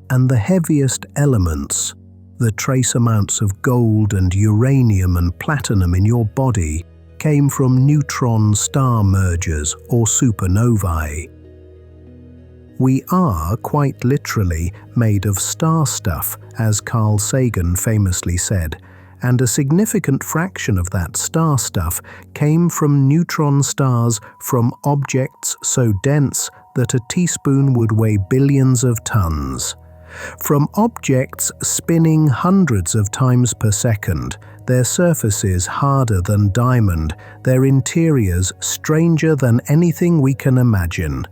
And the heaviest elements, the trace amounts of gold and uranium and platinum in your body, came from neutron star mergers or supernovae. We are, quite literally, made of star stuff, as Carl Sagan famously said, and a significant fraction of that star stuff came from neutron stars from objects so dense that a teaspoon would weigh billions of tons. From objects spinning hundreds of times per second, their surfaces harder than diamond, their interiors stranger than anything we can imagine.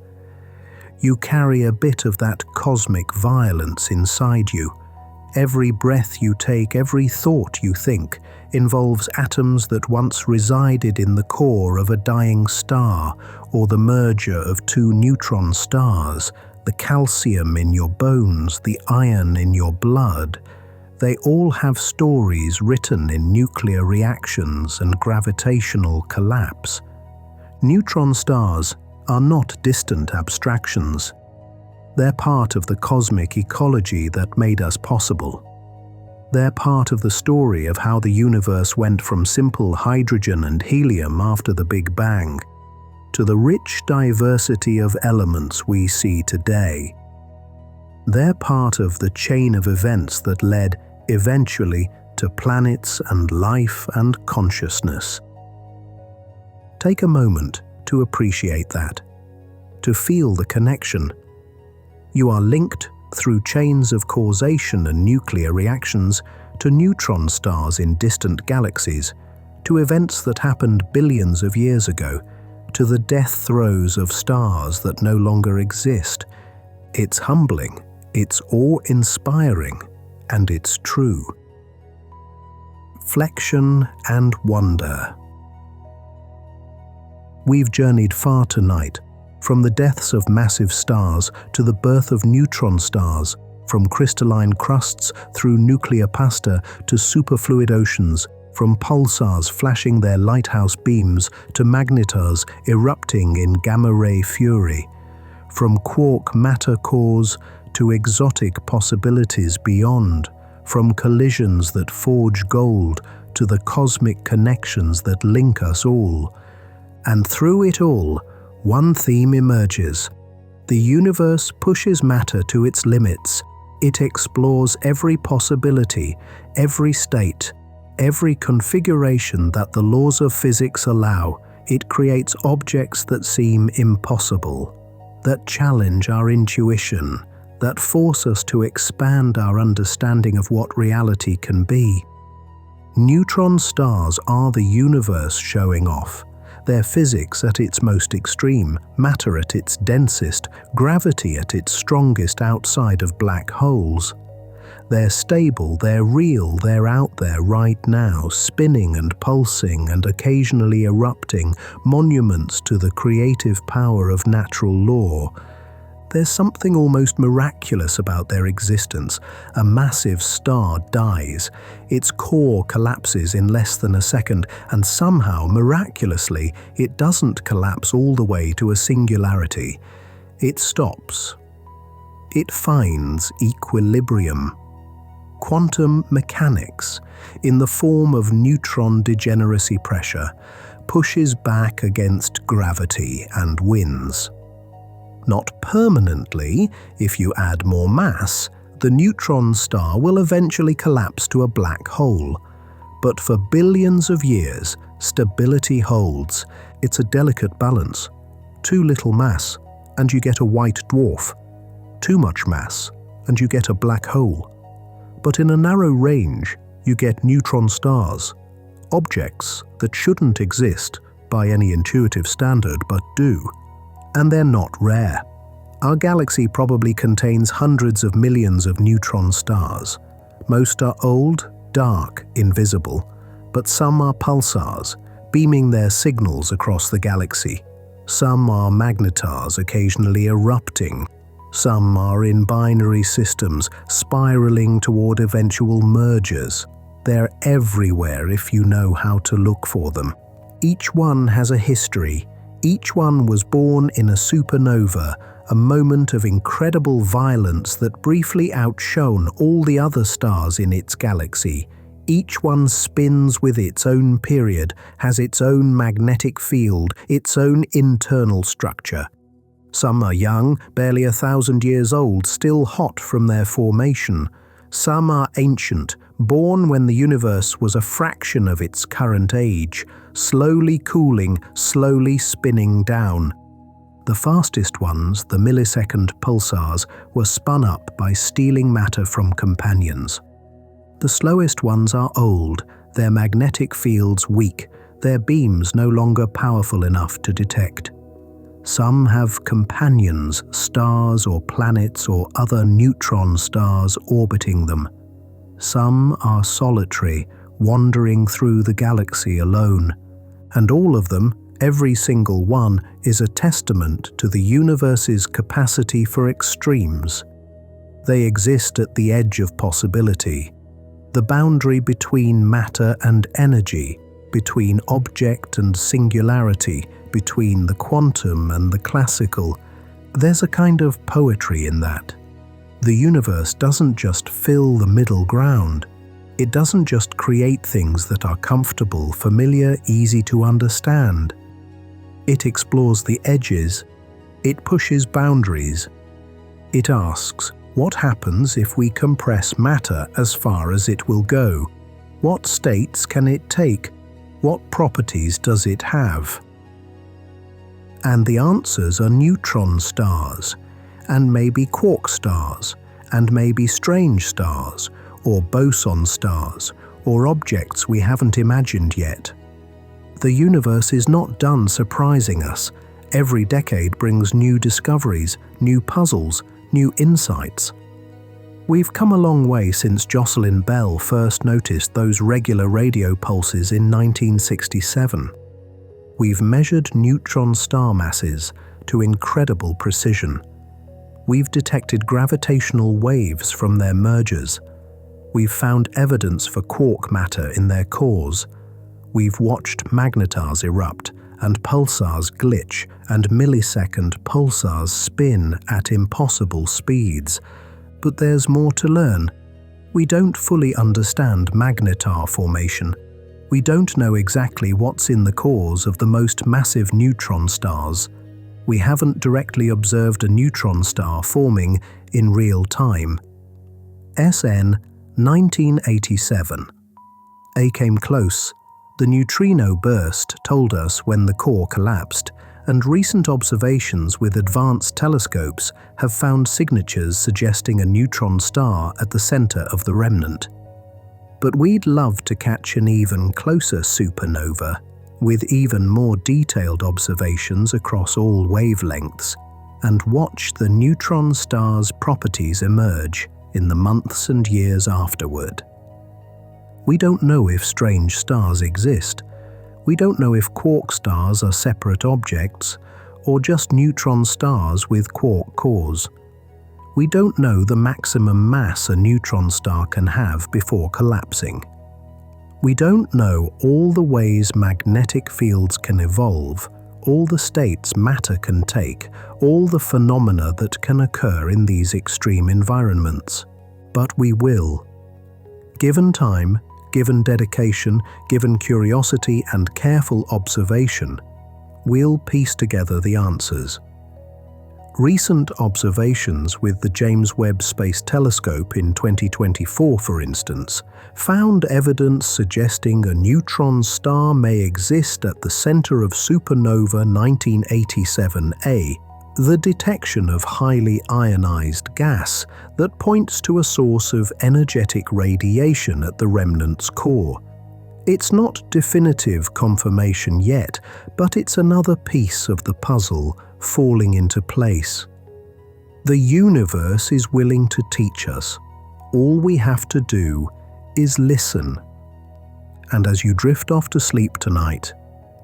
You carry a bit of that cosmic violence inside you. Every breath you take, every thought you think, involves atoms that once resided in the core of a dying star, or the merger of two neutron stars, the calcium in your bones, the iron in your blood. They all have stories written in nuclear reactions and gravitational collapse. Neutron stars are not distant abstractions. They're part of the cosmic ecology that made us possible. They're part of the story of how the universe went from simple hydrogen and helium after the Big Bang to the rich diversity of elements we see today. They're part of the chain of events that led, eventually, to planets and life and consciousness. Take a moment to appreciate that, to feel the connection. You are linked through chains of causation and nuclear reactions to neutron stars in distant galaxies, to events that happened billions of years ago, to the death throes of stars that no longer exist. It's humbling, it's awe-inspiring, and it's true. Flexion and wonder. We've journeyed far tonight, from the deaths of massive stars to the birth of neutron stars, from crystalline crusts through nuclear pasta to superfluid oceans, from pulsars flashing their lighthouse beams to magnetars erupting in gamma-ray fury, from quark matter cores to exotic possibilities beyond, from collisions that forge gold to the cosmic connections that link us all. And through it all, one theme emerges. The universe pushes matter to its limits. It explores every possibility, every state, every configuration that the laws of physics allow. It creates objects that seem impossible, that challenge our intuition, that force us to expand our understanding of what reality can be. Neutron stars are the universe showing off. Their physics at its most extreme, matter at its densest, gravity at its strongest outside of black holes. They're stable, they're real, they're out there right now, spinning and pulsing and occasionally erupting, monuments to the creative power of natural law. There's something almost miraculous about their existence. A massive star dies, its core collapses in less than a second, and somehow, miraculously, it doesn't collapse all the way to a singularity. It stops. It finds equilibrium. Quantum mechanics, in the form of neutron degeneracy pressure, pushes back against gravity and wins. Not permanently. If you add more mass, the neutron star will eventually collapse to a black hole. But for billions of years, stability holds. It's a delicate balance. Too little mass, and you get a white dwarf. Too much mass, and you get a black hole. But in a narrow range, you get neutron stars, objects that shouldn't exist by any intuitive standard but do. And they're not rare. Our galaxy probably contains hundreds of millions of neutron stars. Most are old, dark, invisible, but some are pulsars, beaming their signals across the galaxy. Some are magnetars, occasionally erupting. Some are in binary systems, spiraling toward eventual mergers. They're everywhere if you know how to look for them. Each one has a history. Each one was born in a supernova, a moment of incredible violence that briefly outshone all the other stars in its galaxy. Each one spins with its own period, has its own magnetic field, its own internal structure. Some are young, barely 1,000 years old, still hot from their formation. Some are ancient, born when the universe was a fraction of its current age, slowly cooling, slowly spinning down. The fastest ones, the millisecond pulsars, were spun up by stealing matter from companions. The slowest ones are old, their magnetic fields weak, their beams no longer powerful enough to detect. Some have companions, stars or planets or other neutron stars orbiting them. Some are solitary, wandering through the galaxy alone. And all of them, every single one, is a testament to the universe's capacity for extremes. They exist at the edge of possibility, the boundary between matter and energy, between object and singularity, between the quantum and the classical. There's a kind of poetry in that. The universe doesn't just fill the middle ground. It doesn't just create things that are comfortable, familiar, easy to understand. It explores the edges. It pushes boundaries. It asks, what happens if we compress matter as far as it will go? What states can it take? What properties does it have? And the answers are neutron stars, and maybe quark stars, and maybe strange stars, or boson stars, or objects we haven't imagined yet. The universe is not done surprising us. Every decade brings new discoveries, new puzzles, new insights. We've come a long way since Jocelyn Bell first noticed those regular radio pulses in 1967. We've measured neutron star masses to incredible precision. We've detected gravitational waves from their mergers. We've found evidence for quark matter in their cores. We've watched magnetars erupt and pulsars glitch and millisecond pulsars spin at impossible speeds. But there's more to learn. We don't fully understand magnetar formation. We don't know exactly what's in the cores of the most massive neutron stars. We haven't directly observed a neutron star forming in real time. SN 1987. A came close. The neutrino burst told us when the core collapsed, and recent observations with advanced telescopes have found signatures suggesting a neutron star at the center of the remnant. But we'd love to catch an even closer supernova, with even more detailed observations across all wavelengths, and watch the neutron star's properties emerge in the months and years afterward. We don't know if strange stars exist. We don't know if quark stars are separate objects, or just neutron stars with quark cores. We don't know the maximum mass a neutron star can have before collapsing. We don't know all the ways magnetic fields can evolve, all the states matter can take, all the phenomena that can occur in these extreme environments. But we will. Given time, given dedication, given curiosity and careful observation, we'll piece together the answers. Recent observations with the James Webb Space Telescope in 2024, for instance, found evidence suggesting a neutron star may exist at the center of supernova 1987A, the detection of highly ionized gas that points to a source of energetic radiation at the remnant's core. It's not definitive confirmation yet, but it's another piece of the puzzle falling into place. The universe is willing to teach us. All we have to do is listen. And as you drift off to sleep tonight,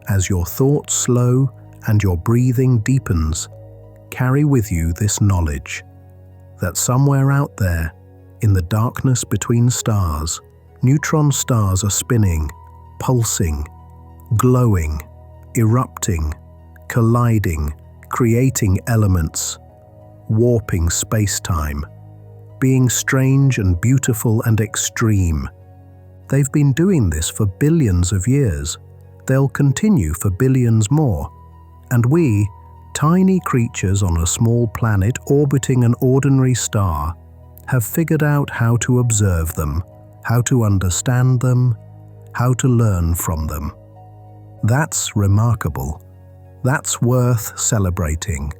as your thoughts slow and your breathing deepens, carry with you this knowledge that somewhere out there, in the darkness between stars, neutron stars are spinning, pulsing, glowing, erupting, colliding, creating elements, warping space-time, being strange and beautiful and extreme. They've been doing this for billions of years. They'll continue for billions more. And we, tiny creatures on a small planet orbiting an ordinary star, have figured out how to observe them, how to understand them, how to learn from them. That's remarkable. That's worth celebrating.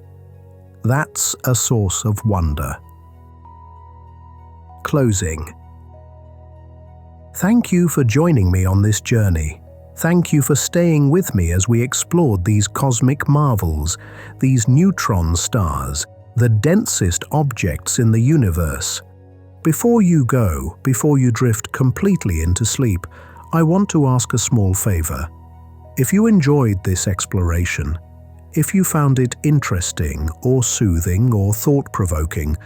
That's a source of wonder. Closing. Thank you for joining me on this journey. Thank you for staying with me as we explored these cosmic marvels, these neutron stars, the densest objects in the universe. Before you go, before you drift completely into sleep, I want to ask a small favor. If you enjoyed this exploration, if you found it interesting or soothing or thought-provoking,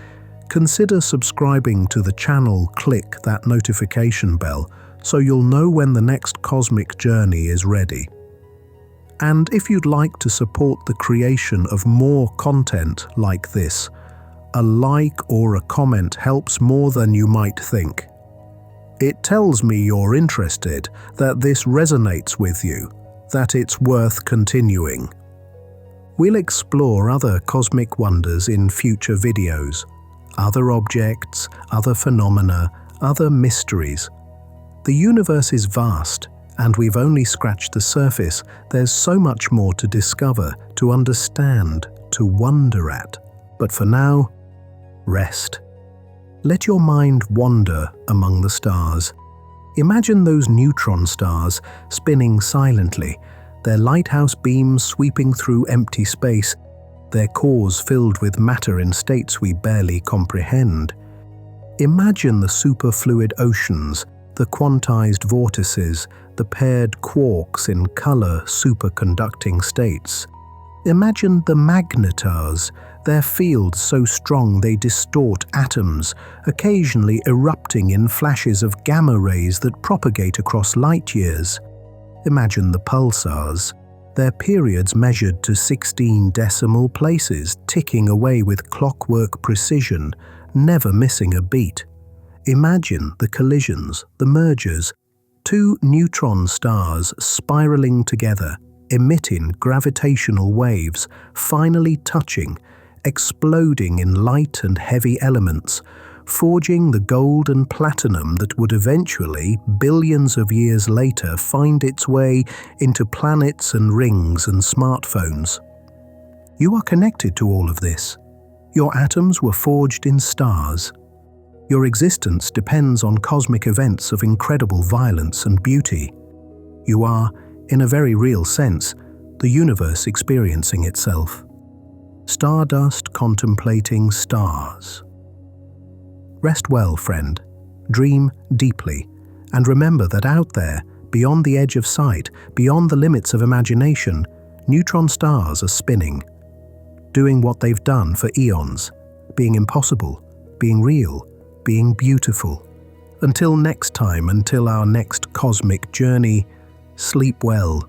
consider subscribing to the channel. Click that notification bell so you'll know when the next cosmic journey is ready. And if you'd like to support the creation of more content like this, a like or a comment helps more than you might think. It tells me you're interested, that this resonates with you, that it's worth continuing. We'll explore other cosmic wonders in future videos, other objects, other phenomena, other mysteries. The universe is vast, and we've only scratched the surface. There's so much more to discover, to understand, to wonder at. But for now, rest. Let your mind wander among the stars. Imagine those neutron stars spinning silently, their lighthouse beams sweeping through empty space, their cores filled with matter in states we barely comprehend. Imagine the superfluid oceans, the quantized vortices, the paired quarks in color superconducting states. Imagine the magnetars, their fields so strong they distort atoms, occasionally erupting in flashes of gamma rays that propagate across light years. Imagine the pulsars, their periods measured to 16 decimal places, ticking away with clockwork precision, never missing a beat. Imagine the collisions, the mergers, Two neutron stars spiraling together, emitting gravitational waves, finally touching, exploding in light and heavy elements, forging the gold and platinum that would eventually, billions of years later, find its way into planets and rings and smartphones. You are connected to all of this. Your atoms were forged in stars. Your existence depends on cosmic events of incredible violence and beauty. You are, in a very real sense, the universe experiencing itself. Stardust contemplating stars. Rest well, friend. Dream deeply, and remember that out there, beyond the edge of sight, beyond the limits of imagination, neutron stars are spinning, doing what they've done for eons, being impossible, being real, being beautiful. Until next time, until our next cosmic journey, sleep well.